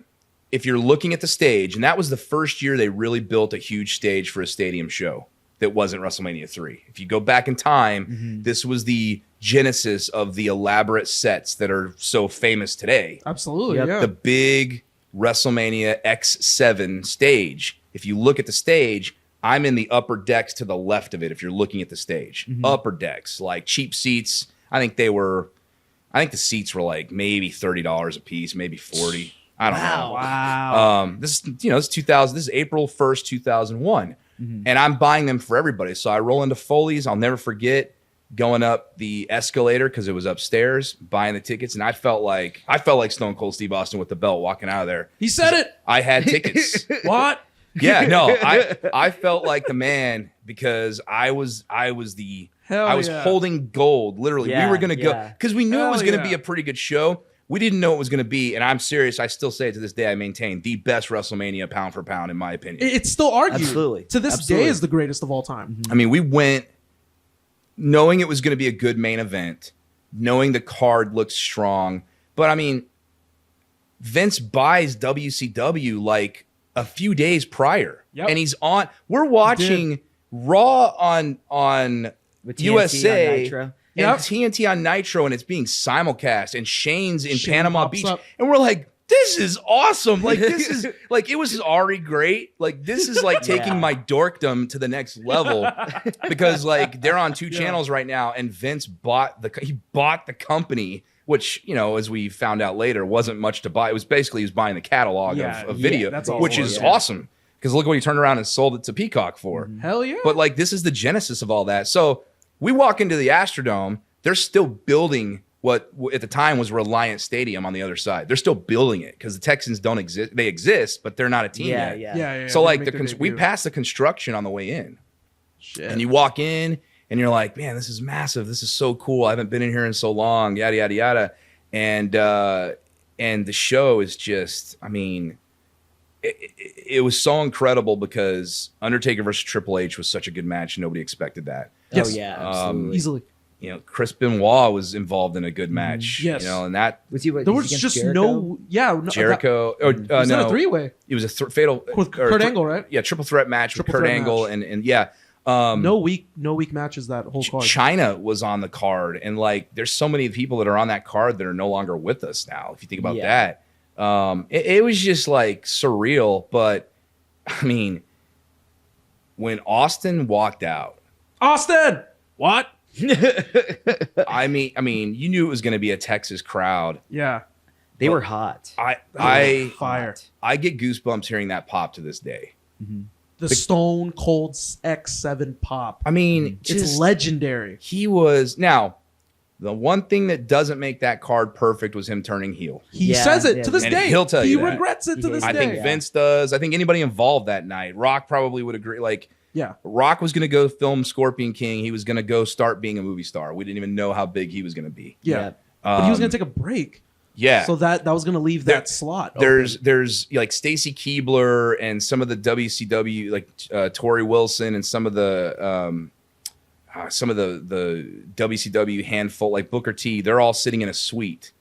if you're looking at the stage, and that was the first year they really built a huge stage for a stadium show that wasn't WrestleMania 3. If you go back in time, this was the genesis of the elaborate sets that are so famous today. Absolutely, Yep. yeah. The big WrestleMania X7 stage. If you look at the stage, I'm in the upper decks to the left of it if you're looking at the stage. Upper decks, like cheap seats. I think the seats were like maybe $30 a piece, maybe 40. I don't know. Wow. This is 2000. This is April 1st, 2001. And I'm buying them for everybody. So I roll into Foley's. I'll never forget going up the escalator because it was upstairs, buying the tickets, and I felt like Stone Cold Steve Austin with the belt walking out of there. He said it. I had tickets. What? Yeah, no, I felt like the man because I was holding gold. Literally, we were gonna go because we knew it was gonna be a pretty good show. We didn't know it was going to be, and I'm serious. I still say it to this day. I maintain the best WrestleMania pound for pound, in my opinion. It's still argued. Absolutely. To this day is the greatest of all time. I mean, we went knowing it was going to be a good main event, knowing the card looked strong. But I mean, Vince buys WCW like a few days prior, and he's on. We're watching Raw on With TNT USA. on Nitro. And TNT on Nitro, and it's being simulcast, and Shane's in Shane Panama pops Beach, up. and we're like, this is awesome. Like, this is like, it was already great. Like, this is like taking my dorkdom to the next level because like they're on two channels right now, and Vince bought the company, which, you know, as we found out later, wasn't much to buy. It was basically he was buying the catalog of video, that's which is awesome because look what he turned around and sold it to Peacock for. Hell yeah. But like, this is the genesis of all that. So we walk into the Astrodome. They're still building what at the time was Reliant Stadium on the other side. They're still building it because the Texans don't exist. They exist, but they're not a team yet. Yeah. So like we passed the construction on the way in. Shit. And you walk in and you're like, man, this is massive. This is so cool. I haven't been in here in so long. Yada yada yada. And the show is just, I mean, it was so incredible because Undertaker versus Triple H was such a good match. Nobody expected that. Yes. Oh yeah, absolutely. Easily. You know, Chris Benoit was involved in a good match. Yes. You know, and that Was he? There was just Jericho? Jericho. Was that a three-way It was a fatal with Kurt Angle, right? Yeah, triple threat match with Kurt Angle and yeah. No weak matches that whole card. China was on the card, and like, there's so many people that are on that card that are no longer with us now. If you think about that, it was just like surreal. But I mean, when Austin walked out, Austin, what? I mean, you knew it was going to be a Texas crowd. Yeah, They were hot. fire. I get goosebumps hearing that pop to this day. The Stone Cold X7 pop. I mean, It's legendary. He was now. The one thing that doesn't make that card perfect was him turning heel. He says it to this And day. he'll tell he you that. regrets it to this I day. think Vince does. I think anybody involved that night. Rock probably would agree. Like, Yeah. Rock was going to go film Scorpion King. He was going to go start being a movie star. We didn't even know how big he was going to be. Yeah. But he was going to take a break. Yeah. So that was going to leave that slot. There's like Stacy Keibler and some of the WCW, like Tori Wilson and some of the WCW handful, like Booker T. They're all sitting in a suite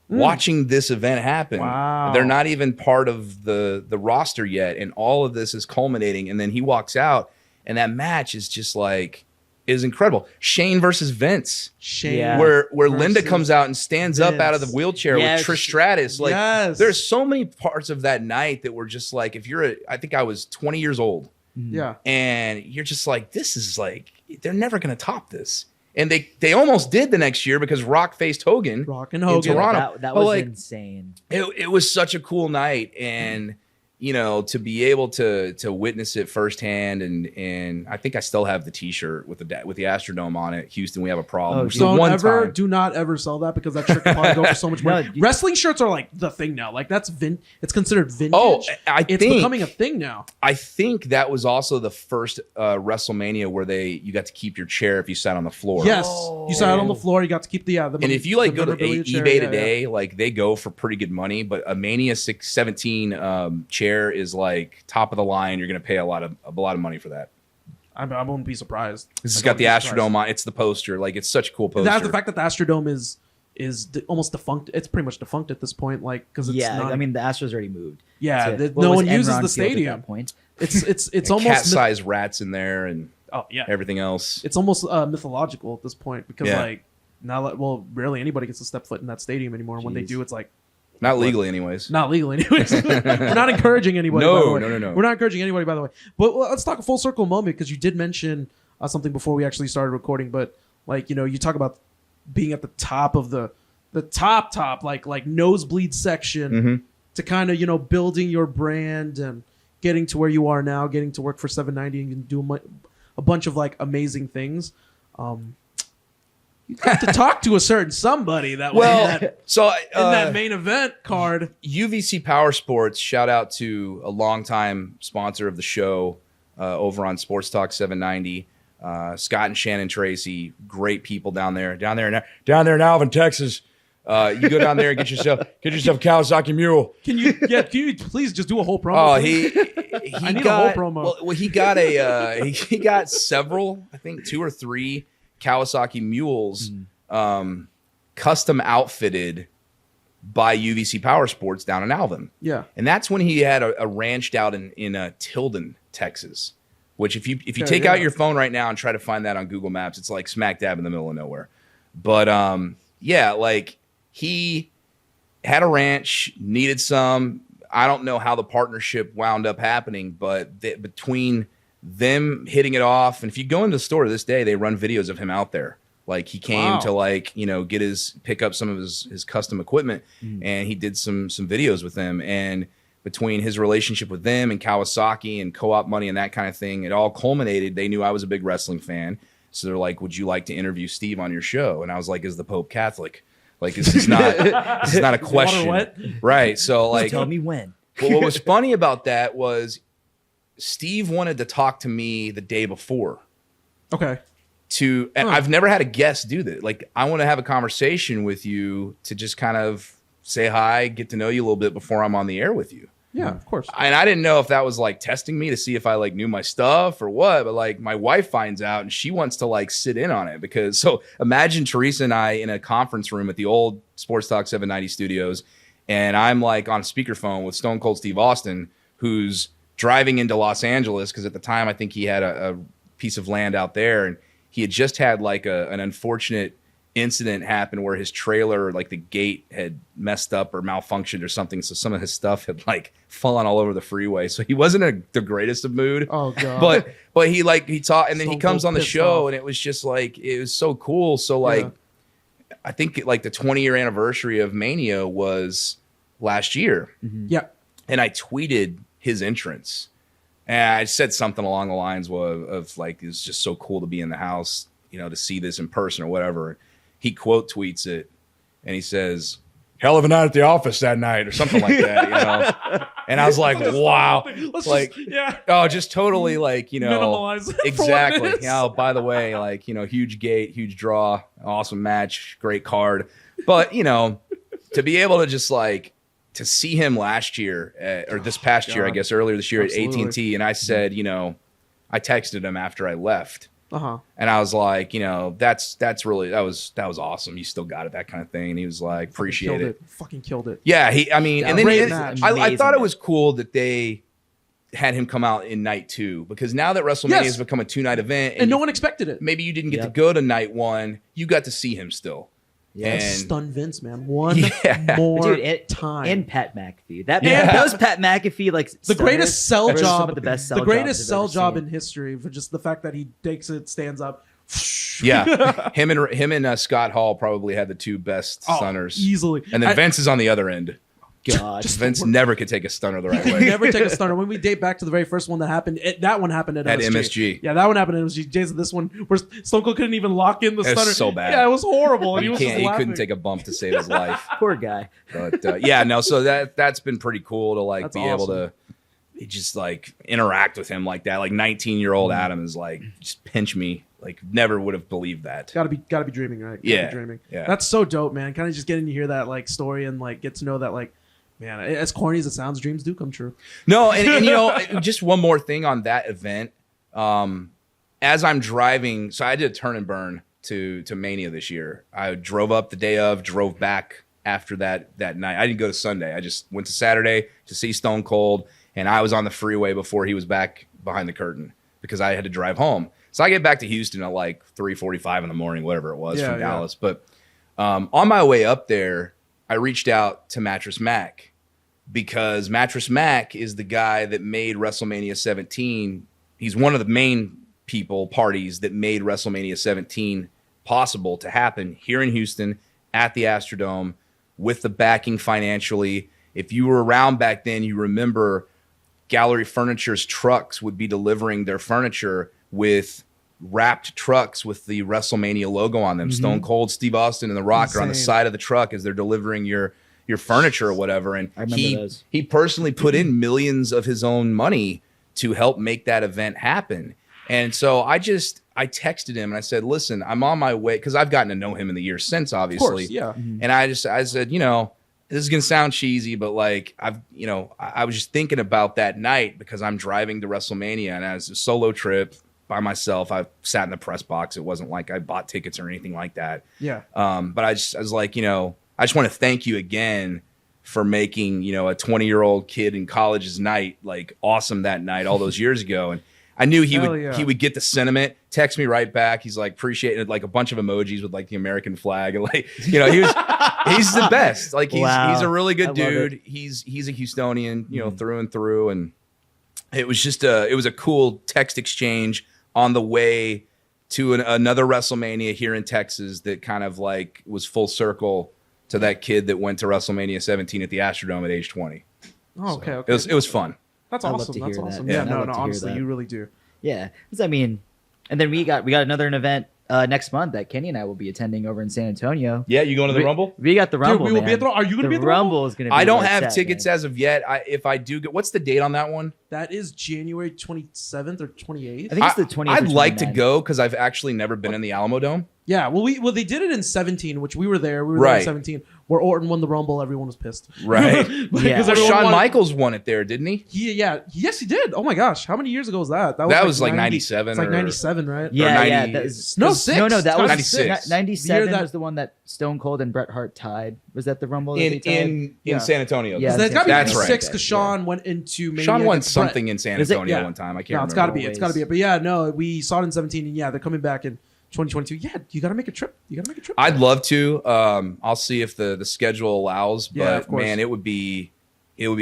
watching this event happen. Wow. They're not even part of the roster yet, and all of this is culminating. And then he walks out, and that match is just like is incredible. Shane versus Vince. Shane. Where Linda comes out and stands up out of the Vince. wheelchair with Trish Stratus. Like, Yes. there's so many parts of that night that were just like, I think I was 20 years old. Yeah. And you're just like, this is like, they're never going to top this. And they almost did the next year because Rock faced Hogan. Rock and in Hogan. Toronto. That But, was like, insane. It was such a cool night. And, you know, to be able to witness it firsthand. And I think I still have the T-shirt with the Astrodome on it. Houston, we have a problem. Oh, Which is the Don't time. not ever sell that because that shirt can probably go for so much more. No, Wrestling shirts are like the thing now. Like it's considered vintage. Oh, it's becoming a thing now. I think that was also the first WrestleMania where you got to keep your chair if you sat on the floor. Yes, you sat out on the floor. You got to keep the And if you like go to memorabilia chair, eBay today, like they go for pretty good money, but a Mania 617 chair is like top of the line. You're going to pay a lot of money for that. I wouldn't be surprised. This has got the Astrodome on. It's the poster. Like, it's such a cool poster. That's the fact that the Astrodome is almost defunct. It's pretty much defunct at this point. Like because it's not. I mean, the Astros already moved. Yeah, to- no what one was uses Enron the Field at stadium. that point. It's and almost cat-sized rats in there and yeah. everything else. It's almost mythological at this point because Yeah. like now, rarely anybody gets to step foot in that stadium anymore. When they Jeez. do, it's like, Not legally, anyways. Not legally, anyways. We're not encouraging anybody. No, by the way. no. We're not encouraging anybody, by the way. But let's talk a full circle moment because you did mention something before we actually started recording. But like, you talk about being at the top of the top, like nosebleed section to kind of building your brand and getting to where you are now, getting to work for 790 and do a bunch of like amazing things. You have to talk to a certain somebody that was in that main event card. UVC Power Sports, shout out to a longtime sponsor of the show over on Sports Talk 790. Scott and Shannon Tracy, great people down there in Alvin, Texas. You go down there and get yourself a Kawasaki Mule. Can you please just do a whole promo? Oh, he I need a whole promo. Well, he got he got several, I think 2 or 3 Kawasaki Mules custom outfitted by UVC Power Sports down in Alvin. Yeah. And that's when he had a ranch out in Tilden, Texas, which if you take out your phone right now and try to find that on Google Maps, it's like smack dab in the middle of nowhere. But like he had a ranch, needed some. I don't know how the partnership wound up happening, but between them hitting it off, and if you go into the store to this day, they run videos of him out there. Like he came to pick up some of his custom equipment, and he did some videos with them. And between his relationship with them and Kawasaki and co-op money and that kind of thing, it all culminated. They knew I was a big wrestling fan, so they're like, "Would you like to interview Steve on your show?" And I was like, "Is the Pope Catholic? Like, this is not a question, right?" So like, just tell me when. But what was funny about that was Steve wanted to talk to me the day before. Okay. And I've never had a guest do that. Like, I want to have a conversation with you to just kind of say hi, get to know you a little bit before I'm on the air with you. Yeah, of course. And I didn't know if that was like testing me to see if I like knew my stuff or what, but like my wife finds out and she wants to like sit in on it so imagine Teresa and I in a conference room at the old Sports Talk 790 studios, and I'm like on speakerphone with Stone Cold Steve Austin, who's driving into Los Angeles because at the time I think he had a piece of land out there, and he had just had like an unfortunate incident happen where his trailer, like the gate had messed up or malfunctioned or something, so some of his stuff had like fallen all over the freeway, so he wasn't in the greatest of mood. Oh god. But he taught, and then he comes on the show and it was just like, it was so cool. So like I think like the 20-year anniversary of Mania was last year. Yeah. And I tweeted his entrance, and I said something along the lines of like, it's just so cool to be in the house, to see this in person or whatever. He quote tweets it, and he says, "Hell of a night at the office that night," or something like that, And I was like, "Wow!" Just totally like, minimalize it. Exactly. By the way, like, huge gate, huge draw, awesome match, great card, but to be able to just like to see him last year or this past year, I guess earlier this year at AT&T, and I said, I texted him after I left. And I was like, that's really, that was awesome. You still got it, that kind of thing. And he was like, appreciate it. Fucking killed it. Yeah. And then I thought it was cool that they had him come out in night 2, because now that WrestleMania has become a 2-night event, and no one expected it. Maybe you didn't get to go to night 1. You got to see him still. Yeah, and stun Vince, man. One more time. And Pat McAfee. Those Pat McAfee, like the greatest sell job, the best the greatest sell job in history, for just the fact that he takes it, stands up. Yeah, him and Scott Hall probably had the 2 best stunners easily, and then Vince is on the other end. God, Vince never could take a stunner the right way. Never take a stunner. When we date back to the very first one that happened, that one happened at MSG. Yeah, that one happened at MSG. Jason, this one where Stone Cold couldn't even lock in the stunner. It was so bad. Yeah, it was horrible. And he couldn't take a bump to save his life. Poor guy. But so that's been pretty cool to like able to just like interact with him like that. Like 19-year-old Adam is like, just pinch me. Like, never would have believed that. Gotta be dreaming, right? Be dreaming. Yeah. That's so dope, man. Kind of just getting to hear that like story and like get to know that like, man, as corny as it sounds, dreams do come true. No, and just one more thing on that event. As I'm driving, so I did a turn and burn to Mania this year. I drove up the day of, drove back after that night. I didn't go to Sunday. I just went to Saturday to see Stone Cold, and I was on the freeway before he was back behind the curtain because I had to drive home. So I get back to Houston at like 3:45 in the morning, whatever it was, from Dallas. But on my way up there, I reached out to Mattress Mack because Mattress Mack is the guy that made WrestleMania 17. He's one of the main parties that made WrestleMania 17 possible to happen here in Houston at the Astrodome with the backing financially. If you were around back then, you remember Gallery Furniture's trucks would be delivering their furniture with wrapped trucks with the WrestleMania logo on them. Stone Cold, Steve Austin, and The Rock are on the side of the truck as they're delivering your furniture or whatever. And he personally put in millions of his own money to help make that event happen. And so I texted him and I said, listen, I'm on my way, because I've gotten to know him in the years since, obviously. Of course, yeah. And I said, you know, this is gonna sound cheesy, but like I was just thinking about that night because I'm driving to WrestleMania and as a solo trip by myself. I sat in the press box. It wasn't like I bought tickets or anything like that. Yeah. But I was like, you know, I just want to thank you again for making, you know, a 20-year-old kid in college's night like awesome that night all those years ago. And I knew he would get the sentiment, text me right back. He's like, appreciate it, like a bunch of emojis with like the American flag, and like, you know, he's the best. Like he's a really good dude. He's a Houstonian, you know, through and through. And it was just it was a cool text exchange on the way to another WrestleMania here in Texas that kind of like was full circle to that kid that went to WrestleMania 17 at the Astrodome at age 20. Oh, okay, okay. It was fun. That's awesome. That's awesome. That. Yeah, no, honestly, you really do. Yeah, I mean, and then we got another event next month that Kenny and I will be attending over in San Antonio. Yeah, you going to the Rumble? We got the Rumble. Dude, we will be at the. Are you going to be at the Rumble? Is going to be. I don't have tickets as of yet. If I do get, what's the date on that one? That is January 27th or 28th. I think it's the 28th. I'd like to go because I've actually never been in the Alamo Dome. Yeah, well, they did it in 17, which we were there. We were there in 17, where Orton won the Rumble. Everyone was pissed. Right. Yeah. Shawn Michaels won it there, didn't he? Yes, he did. Oh my gosh, how many years ago was that? That was like 97. It's like 97, right? Yeah, No, that was 96. 97 was the one that Stone Cold and Bret Hart tied. Was that the Rumble that they tied? in San Antonio? Yeah, that's got to be that's 96 right. because Sean went into Mania. Sean won something in San Antonio one time. I can't remember. It's got to be. It's got to be it. But yeah, no, we saw it in 17, and yeah, they're coming back in 2022. Yeah, you got to make a trip. I'd love to. I'll see if the schedule allows. But man, it would be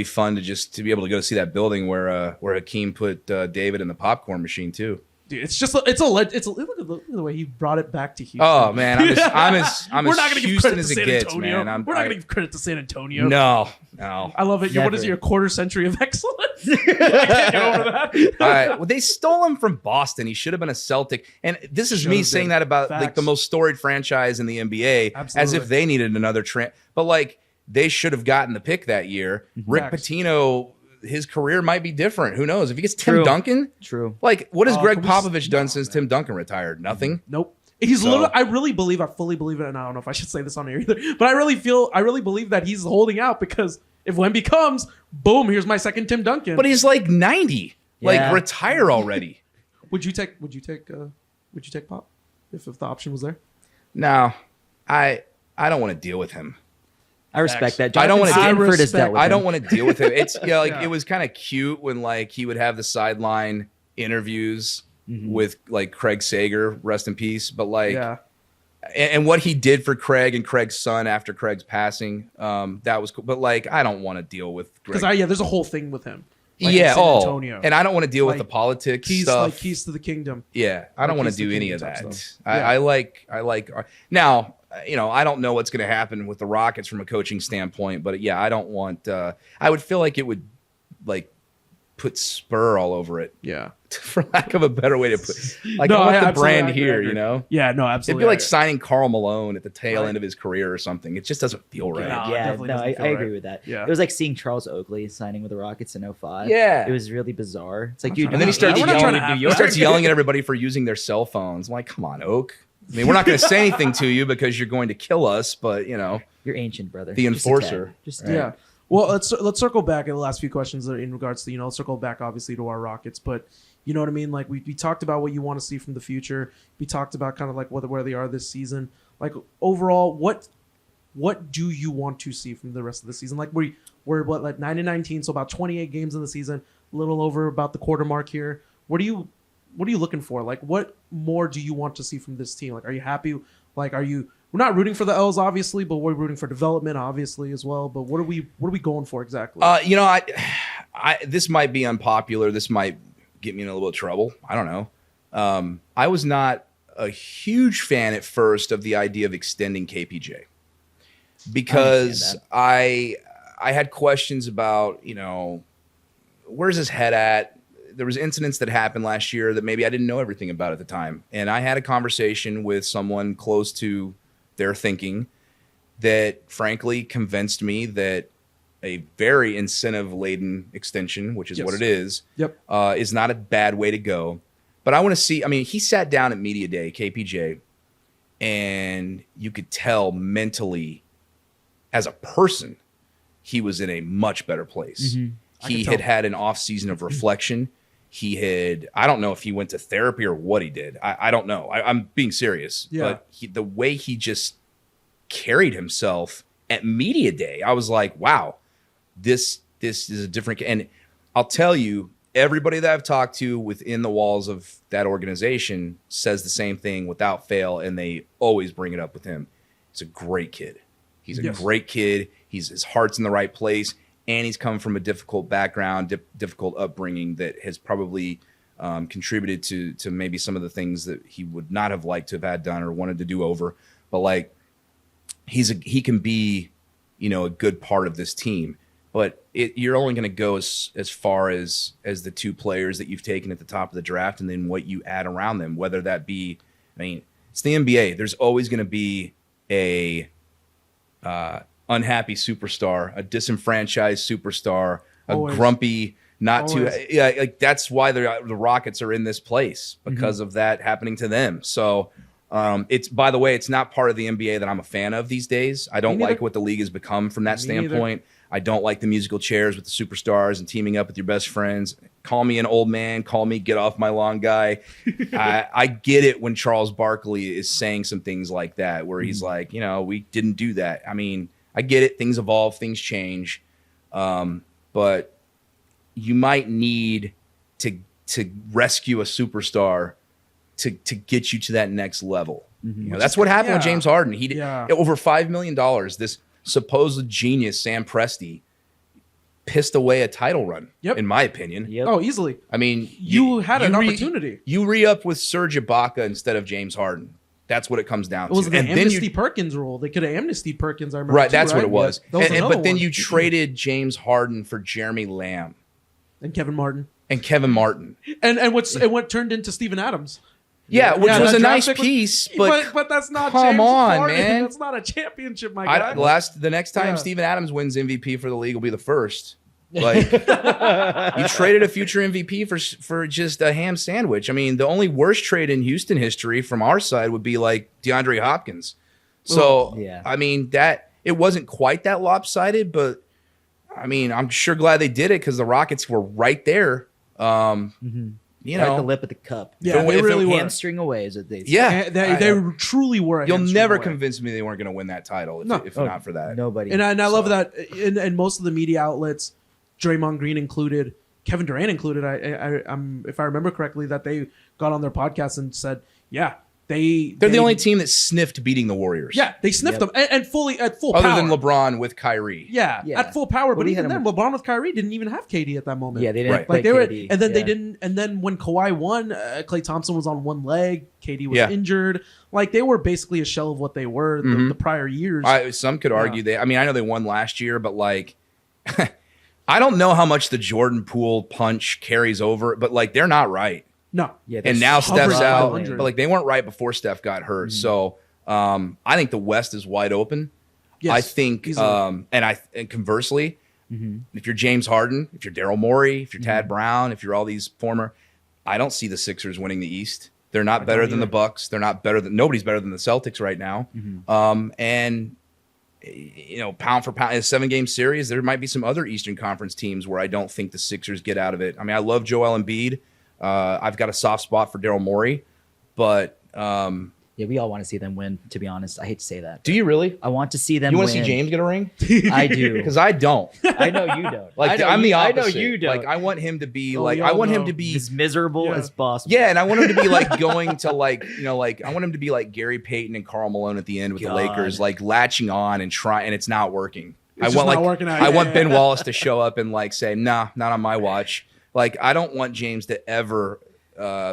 fun to be able to go see that building where Hakeem put David in the popcorn machine too. Dude, look at the way he brought it back to Houston. Oh man, I'm as We're not gonna give credit as to it San gets, Antonio. man. We're not going to give credit to San Antonio. No. I love it. What is it? Your quarter century of excellence? I can't get over that. All right. Well, they stole him from Boston. He should have been a Celtic. And this is me saying that about like the most storied franchise in the NBA, as if they needed another but like they should have gotten the pick that year. Rick Pitino, his career might be different. Who knows? If he gets Tim Duncan, like what has Greg Popovich done since Tim Duncan retired? Nothing. Nope. He's literally, I fully believe it, and I don't know if I should say this on air either, but I really believe that he's holding out because if Wemby comes, boom, here's my second Tim Duncan. But he's like 90. Like retire already. Would you take Pop if the option was there? No. I don't want to deal with him. I respect that. I don't want to deal with him. It's it was kind of cute when like he would have the sideline interviews with like Craig Sager, rest in peace. But like, and what he did for Craig and Craig's son after Craig's passing, that was cool. But like, I don't want to deal with Greg. Because there's a whole thing with him. Like San Antonio. And I don't want to deal with the politics stuff. Like keys to the kingdom. Yeah, I don't want to do any of that. I like now. You know, I don't know what's going to happen with the Rockets from a coaching standpoint, but yeah, I don't want. I would feel like it would like put spur all over it. Yeah, for lack of a better way to put. Like I want the brand here, you know. Yeah, no, absolutely. It'd be like signing Karl Malone at the tail end of his career or something. It just doesn't feel right. I agree with that. Yeah, it was like seeing Charles Oakley signing with the Rockets in 2005. Yeah, it was really bizarre. It's like, dude, and then he starts yelling at everybody for using their cell phones. I'm like, come on, Oak. I mean, we're not going to say anything to you because you're going to kill us, but you know, you're ancient, brother. The enforcer. Yeah. Well, let's circle back at the last few questions in regards to let's circle back obviously to our Rockets, but you know what I mean. Like we talked about what you want to see from the future. We talked about kind of like where they are this season. Like overall, what do you want to see from the rest of the season? Like we're what, like 9-19, so about 28 games in the season, a little over about the quarter mark here. What are you looking for? Like, what more do you want to see from this team? Like, are you happy? Like, are you we're not rooting for the L's, obviously, but we're rooting for development, obviously, as well. But what are we going for exactly? This might be unpopular. This might get me in a little bit of trouble. I don't know. I was not a huge fan at first of the idea of extending KPJ because I had questions about, where's his head at? There was incidents that happened last year that maybe I didn't know everything about at the time. And I had a conversation with someone close to their thinking that frankly convinced me that a very incentive-laden extension, which is what it is not a bad way to go. But I want to see, he sat down at Media Day, KPJ, and you could tell mentally as a person, he was in a much better place. Mm-hmm. He had an off season of reflection. I don't know if he went to therapy or what he did. I don't know. I'm being serious. Yeah. But the way he just carried himself at Media Day, I was like, wow, this is a different. And I'll tell you, everybody that I've talked to within the walls of that organization says the same thing without fail, and they always bring it up with him. He's a great kid. He's a great kid. His heart's in the right place, and he's come from a difficult background, difficult upbringing that has probably contributed to maybe some of the things that he would not have liked to have had done or wanted to do over. But he can be, a good part of this team. But you're only going to go as far as the two players that you've taken at the top of the draft, and then what you add around them. Whether that be, it's the NBA. There's always going to be a unhappy superstar, a disenfranchised superstar, a grumpy, not too. Yeah, that's why the Rockets are in this place because of that happening to them. So. It's, by the way, it's not part of the NBA that I'm a fan of these days. I don't like what the league has become from that standpoint. I don't like the musical chairs with the superstars and teaming up with your best friends. Call me an old man. Call me get off my lawn guy. I get it when Charles Barkley is saying some things like that, where he's like, we didn't do that. I get it. Things evolve. Things change. But you might need to rescue a superstar to get you to that next level. That's what happened with James Harden. He over $5 million. This supposed genius, Sam Presti, pissed away a title run, in my opinion. Oh, easily. You had an opportunity. You re-up with Serge Ibaka instead of James Harden. That's what it comes down to. It was the amnesty Perkins rule. They could have amnestied Perkins, I remember. Right, that's what it was. But then you traded James Harden for Jeremy Lamb. And Kevin Martin. And what turned into Steven Adams. Yeah, which was a nice piece, but that's not. Come on, Harden. man. That's not a championship, my guy. The next time Steven Adams wins MVP for the league will be the first. You traded a future MVP for just a ham sandwich. The only worst trade in Houston history from our side would be DeAndre Hopkins. So that it wasn't quite that lopsided, but I'm sure glad they did it because the Rockets were right there. Right the lip of the cup. Yeah, they really were. Hamstring away, as they say. Yeah, they truly were. You'll never convince me they weren't going to win that title if not for that. Nobody. And I love that in most of the media outlets, Draymond Green included, Kevin Durant included. I'm if I remember correctly, that they got on their podcast and said, they're the only team that sniffed beating the Warriors. Yeah, they sniffed them and fully at full power. Other than LeBron with Kyrie. Yeah, at full power. But even then, LeBron with Kyrie didn't even have KD at that moment. Yeah, they didn't. Play KD. And then they didn't. And then when Kawhi won, Klay Thompson was on one leg. KD was injured. They were basically a shell of what they were the prior years. Some could argue I know they won last year, but I don't know how much the Jordan Poole punch carries over, but they're not right. No. Yeah, and now Steph's out, but they weren't right before Steph got hurt. So I think the West is wide open. Yes, I think, and conversely, if you're James Harden, if you're Daryl Morey, if you're Tad Brown, if you're all these former, I don't see the Sixers winning the East. They're not better than the Bucks. They're not better than nobody's better than the Celtics right now. And pound for pound, in a 7-game series, there might be some other Eastern Conference teams where I don't think the Sixers get out of it. I love Joel Embiid. I've got a soft spot for Daryl Morey, but Yeah, we all want to see them win, to be honest. I hate to say that. Do you really? I want to see them You win. want to see James get a ring? I do. Because I don't. I know you don't. Like, I know I'm the opposite. I know you don't. Like, I want him to be Oh, like, we I all want him know. to be as miserable as possible. Yeah, and I want him to be like going to like, you know, like I want him to be like Gary Payton and Karl Malone at the end with the God. Lakers, like latching on and trying, and it's not working. It's I just want not like working out. I Yeah, want yeah, Ben yeah. Wallace to show up and like say, nah, not on my watch. Like I don't want James to ever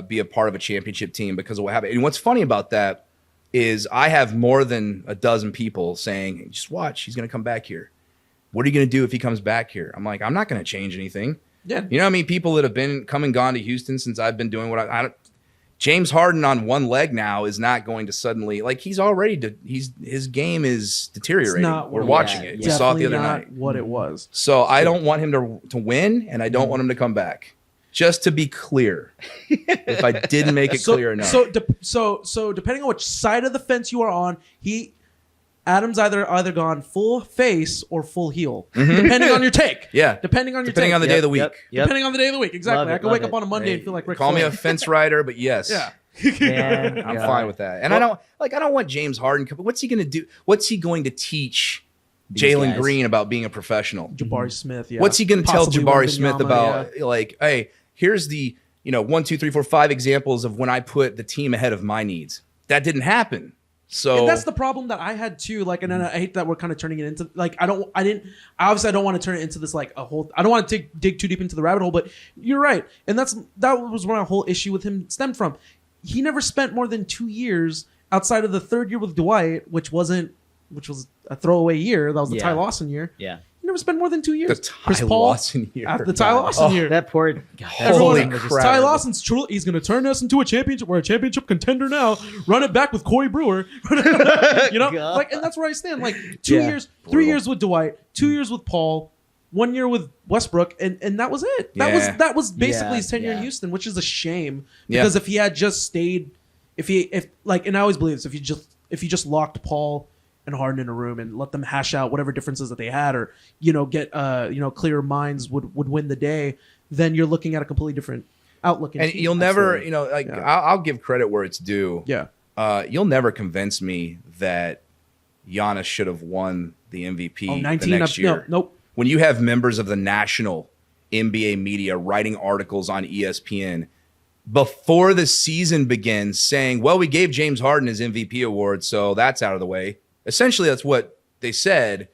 be a part of a championship team because of what happened. And what's funny about that is I have more than a dozen people saying, just watch, he's going to come back here. What are you going to do if he comes back here? I'm like, I'm not going to change anything. Yeah. You know what I mean? People that have been come and gone to Houston since I've been doing what I don't. James Harden on one leg now is not going to suddenly like he's already his game is deteriorating. not We're what- watching yeah, it. yeah. We saw it the Definitely other not night. what it was. So I don't want him to win, and I don't want him to come back. Just to be clear, if I didn't make it clear enough. So depending on which side of the fence you are on, Adam's either gone full face or full heel, depending on your take. Yeah. Depending on your Depending take. on the day of the week. Yep. Depending on the day of the week. Exactly. Love it, I could love wake up it. on a Monday Hey, and feel like Ric call me Flair. a fence rider, but yes. Yeah. Man, I'm God. fine with that. And I don't want James Harden. What's he going to do? What's he going to teach These Jalen guys. Green about being a professional? Jabari Smith. Yeah. What's he going to tell Possibly Jabari Wembanyama, Smith about like, hey, here's the 1, 2, 3, 4, 5 examples of when I put the team ahead of my needs. That didn't happen. So And that's the problem that I had too. Like, and then I hate that we're kind of turning it into like I don't want to turn it into this like a whole. I don't want to dig too deep into the rabbit hole. But you're right, and that was where my whole issue with him stemmed from. He never spent more than 2 years outside of the third year with Dwight, which was a throwaway year. That was the Yeah. Ty Lawson year. Yeah. He never spent more than 2 years. the Ty Lawson year. After the Ty Lawson year. That poor God, Everyone- Holy was just crap. Ty terrible. Lawson's truly, he's going to turn us into a championship. We're a championship contender now. Run it back with Corey Brewer. You know, God. like, and that's where I stand. Like 2 Yeah. years, 3 Brutal. years with Dwight, 2 years with Paul, 1 year with Westbrook, and that was it. Yeah. That was basically Yeah, his tenure in yeah. Houston, which is a shame Yeah. because if he had just stayed, if like, and I always believe this, if you just locked Paul and Harden in a room and let them hash out whatever differences that they had, or get clearer minds would win the day, then you're looking at a completely different outlook. And you'll never, Absolutely. Yeah. I'll give credit where it's due. Yeah. You'll never convince me that Giannis should have won the MVP Oh, the 19 next year. No, nope. When you have members of the national NBA media writing articles on ESPN before the season begins saying, well, we gave James Harden his MVP award, so that's out of the way. Essentially, that's what they said.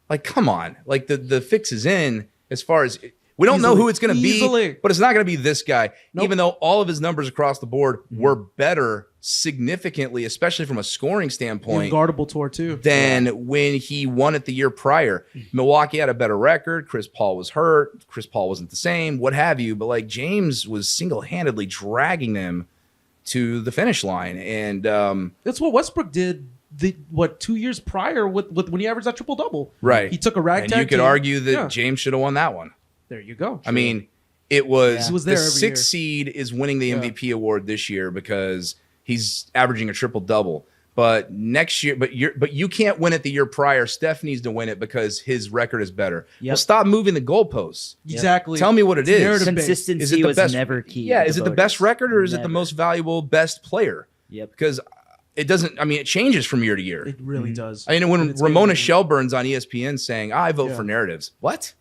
Like, come on. Like, the fix is in as far as we don't know Easily. who it's going to be, Easily. but it's not going to be this guy, Nope. even though all of his numbers across the board were better significantly, especially from a scoring standpoint, Guardable tour too. than when he won it the year prior. Milwaukee had a better record. Chris Paul was hurt. Chris Paul wasn't the same, what have you. But like James was single-handedly dragging them to the finish line. And That's what Westbrook did. 2 years prior with when he averaged that triple double. right. He took a ragtag. And you could team. argue that Yeah. James should have won that one. There you go. I mean, it was, Yeah. He was the there every sixth year. seed is winning the Yeah. MVP award this year because he's averaging a triple double. But next year, but you can't win it the year prior. Steph needs to win it because his record is better. Yep. Well, stop moving the goalposts. Exactly. Tell me what it is. narrative-based. Consistency Is it the was best? never key. Yeah, to is it the voters. best record or is it the Never. most valuable, best player? Yep. Because it doesn't. I mean, it changes from year to year. It really does. I mean, when And it's Ramona amazing. Shelburne's on ESPN saying, "I vote Yeah. for narratives," what?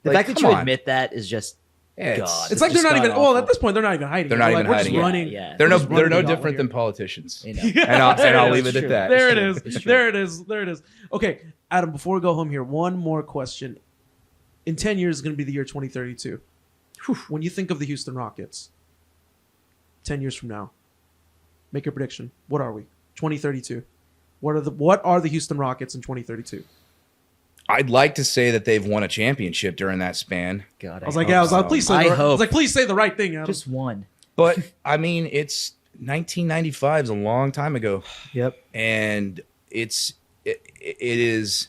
The Like, fact that come you on. admit that is just Yeah, God. It's like they're just not even. god-awful. Well, at this point, they're not even hiding. They're it. not Like, even we're hiding just it. running. Yeah. They're we're no just they're running no the gauntlet different here. than politicians. You know. And I'll leave it It's at true. that. There it is. It's true. There it is. There it is. Okay, Adam. Before we go home here, one more question. In 10 years is going to be the year 2032. When you think of the Houston Rockets, 10 years from now, make your prediction. What are we? 2032. What are the Houston Rockets in 2032? I'd like to say that they've won a championship during that span, God, I was like, please say. I I hope. was like, please say the right thing, Adam. just one. but I mean, it's 1995 is a long time ago, Yep. and it is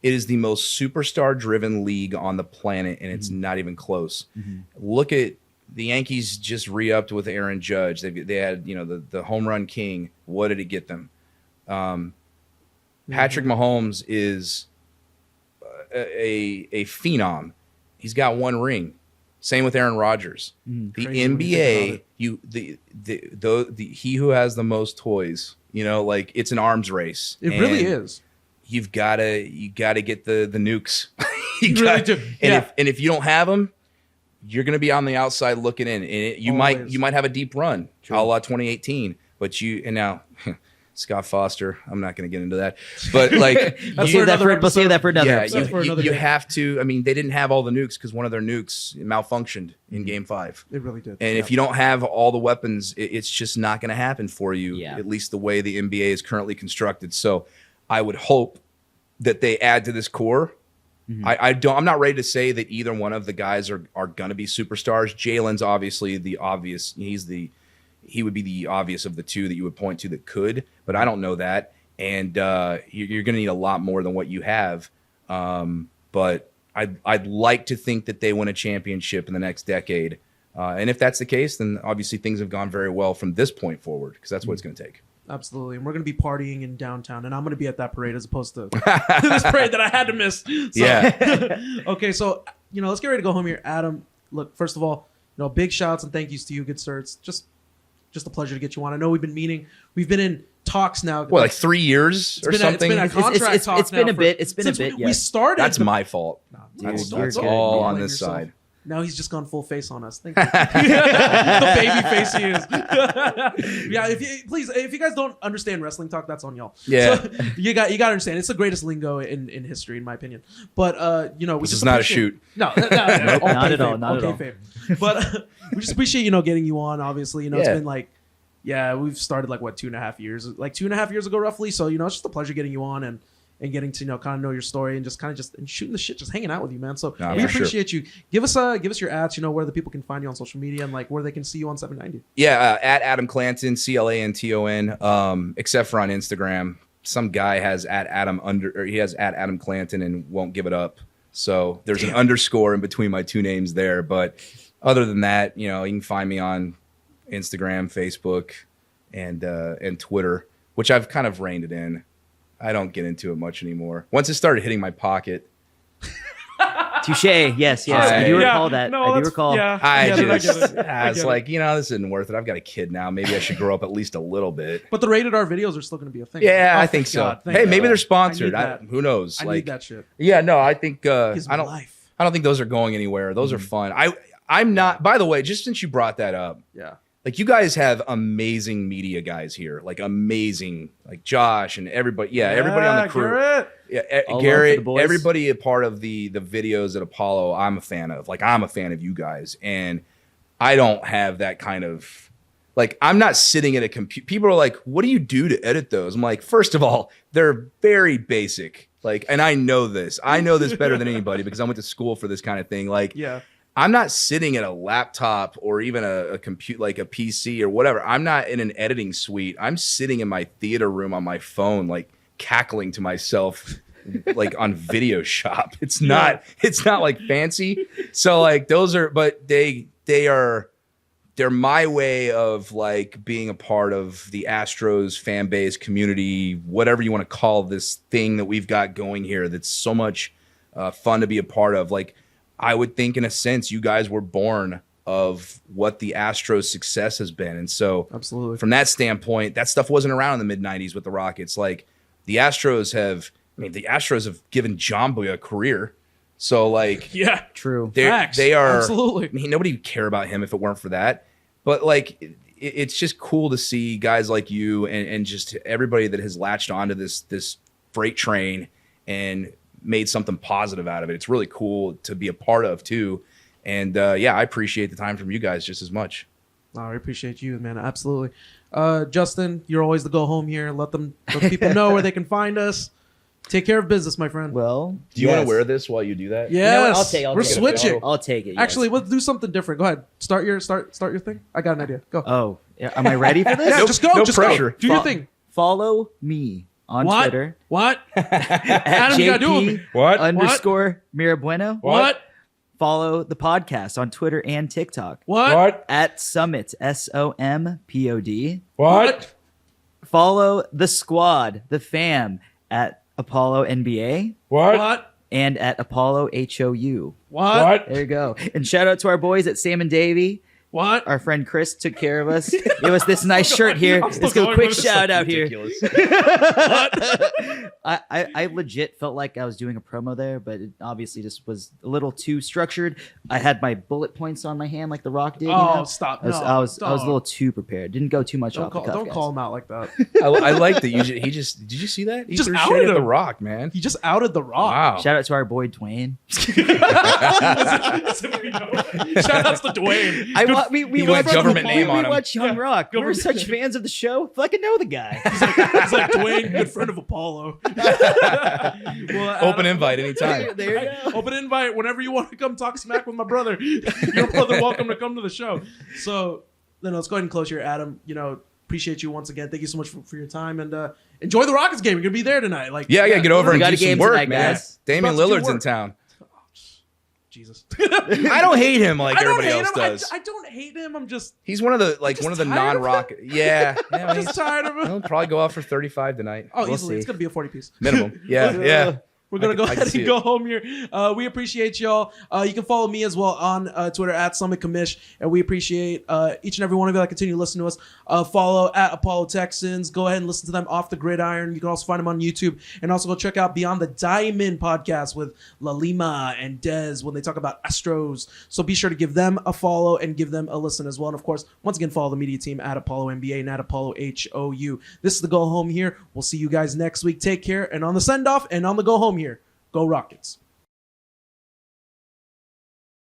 the most superstar driven league on the planet, and it's not even close. Look at the Yankees just re-upped with Aaron Judge. They had the home run king. What did it get them? Patrick Mahomes is a phenom. He's got one ring. Same with Aaron Rodgers. The Crazy when you think NBA, he who has the most toys, like it's an arms race. It really is. You gotta get the nukes. You really do. And if you don't have them, you're gonna be on the outside looking in. And you might have a deep run, a la 2018. But now Scott Foster, I'm not gonna get into that. But like we'll save that for another episode. You have to. I mean, they didn't have all the nukes because one of their nukes malfunctioned in Game 5. It really did. And if you don't have all the weapons, it's just not going to happen for you. Yeah. At least the way the NBA is currently constructed. So I would hope that they add to this core. I'm not ready to say that either one of the guys are going to be superstars. Jalen's obviously the obvious. He would be the obvious of the two that you would point to that could, but I don't know that. And you're going to need a lot more than what you have. But I'd like to think that they win a championship in the next decade. And if that's the case, then obviously things have gone very well from this point forward, because that's what it's going to take. Absolutely. And we're going to be partying in downtown, and I'm going to be at that parade as opposed to this parade that I had to miss. So, Yeah. Okay, so, let's get ready to go home here. Adam, look, first of all, big shouts and thank yous to you, good sir. It's just a pleasure to get you on. I know we've been in talks now. What, like 3 years or something? It's been a contract talk it's been now a bit. It's been a bit. We started. That's my fault. Dude, That's you're all good. on Blame this yourself. side. Now he's just gone full face on us. Thank you. The baby face he is. Yeah, if you guys don't understand wrestling talk, that's on y'all. Yeah. So, you got to understand. It's the greatest lingo in history, in my opinion. But we This just is not a appreciate- shoot. No, Nope, not at all. Not at all. Fame. But we just appreciate getting you on. Obviously, it's been like. Yeah, we've started 2.5 years, 2.5 years ago, roughly. So it's just a pleasure getting you on and getting to kind of know your story and just and shooting the shit, just hanging out with you, man. So we appreciate you. Give us your ads, where the people can find you on social media and where they can see you on 790. Yeah, at Adam Clanton, Clanton, except for on Instagram. Some guy has at Adam Clanton and won't give it up. So there's an underscore in between my two names there. But other than that, you can find me on Instagram, Facebook, and Twitter, which I've kind of reined it in. I don't get into it much anymore. Once it started hitting my pocket. Touche. Yes. I do recall that. No, I do recall. Yeah, I get was it. like, this isn't worth it. I've got a kid now. Maybe I should grow up at least a little bit. But the rated R videos are still going to be a thing. Yeah, Oh, I think thank so. God. Thank Hey, God. maybe they're sponsored. I need that. Who knows? I need that shit. Yeah, no, I think Gives me I don't. life. I don't think those are going anywhere. Those are fun. I'm not. By the way, just since you brought that up, Yeah. you guys have amazing media guys here, amazing, Josh and everybody. Yeah, everybody on the crew. Garrett. Yeah, All love for Garrett, the boys. everybody a part of the videos at Apollo. I'm a fan of. I'm a fan of you guys, and I don't have that kind of I'm not sitting at a computer. People are like, "What do you do to edit those?" I'm like, first of all, they're very basic. And I know this. I know this better than anybody because I went to school for this kind of thing. Yeah. I'm not sitting at a laptop or even a compute a PC or whatever. I'm not in an editing suite. I'm sitting in my theater room on my phone, cackling to myself, on Video Shop. It's not fancy. So those are, but they're my way of being a part of the Astros fan base community, whatever you want to call this thing that we've got going here. That's so much fun to be a part of. I would think, in a sense, you guys were born of what the Astros' success has been. And so Absolutely. From that standpoint, that stuff wasn't around in the mid-'90s with the Rockets. The Astros have given John Boy a career. So, Yeah. True. Facts. they are... Absolutely. I mean, nobody would care about him if it weren't for that. But, it's just cool to see guys like you and just everybody that has latched onto this freight train and made something positive out of it. It's really cool to be a part of too. And I appreciate the time from you guys just as much. Oh, I appreciate you, man. Absolutely. Justin, you're always the go home here. Let people know where they can find us. Take care of business, my friend. Well, Do you want to wear this while you do that? Yes. You know what? We're take it. switching. I'll take it. Yes. Actually, let's do something different. Go ahead. Start your thing. I got an idea. Go. Oh, yeah, am I ready for this? Yeah, just go. no just pressure. Go. Do your thing. Follow me on What? Twitter. What? At Adam, you gotta do it with me. What? _ Mirabueno. What? Follow the podcast on Twitter and TikTok. What? At Summit, SOMPOD. What? Follow the squad, the fam, at Apollo NBA. What? and at Apollo HOU. What? There you go. And shout out to our boys at Sam and Davey. What? Our friend Chris took care of us. Gave us this nice shirt here. Let's go quick shout out here. I legit felt like I was doing a promo there, but it obviously just was a little too structured. I had my bullet points on my hand like The Rock did. Oh, stop. I was a little too prepared. Didn't go too much off the cuff. Don't call him out like that. I like that. He just did you see that? He just threw outed shade at him. The Rock, man. He just outed The Rock. Wow. Shout out to our boy Dwayne. Shout outs to Dwayne. We He went government name on him. watch Young Rock. We're government such fans of the show. Fucking know the guy. He's like Dwayne, good friend of Apollo. Well, Open invite anytime. There you go. Open invite whenever you want to come talk smack with my brother. Your brother welcome to come to the show. So then let's go ahead and close here, Adam. Appreciate you once again. Thank you so much for your time, and enjoy the Rockets game. You're gonna be there tonight. Get over and got do a game some work, tonight, man. guys. Damian About to do Lillard's in work. town. Jesus. I don't hate him like I don't everybody hate else him. does. I don't hate him. I'm just He's one of the just tired of non-rock. Yeah, I'm just tired of him. He'll probably go out for 35 tonight. Oh, We'll easily. see. It's gonna be a 40 piece. Minimum. Yeah. We're going to go I can ahead see and it. go home here. We appreciate y'all. You can follow me as well on Twitter at Summit Commish. And we appreciate each and every one of you that continue to listen to us. Follow at Apollo Texans. Go ahead and listen to them off the gridiron. You can also find them on YouTube. And also go check out Beyond the Diamond podcast with La Lima and Dez when they talk about Astros. So be sure to give them a follow and give them a listen as well. And of course, once again, follow the media team at Apollo NBA and at Apollo HOU. This is the Go Home here. We'll see you guys next week. Take care. And on the send off and on the Go Home here, go Rockets.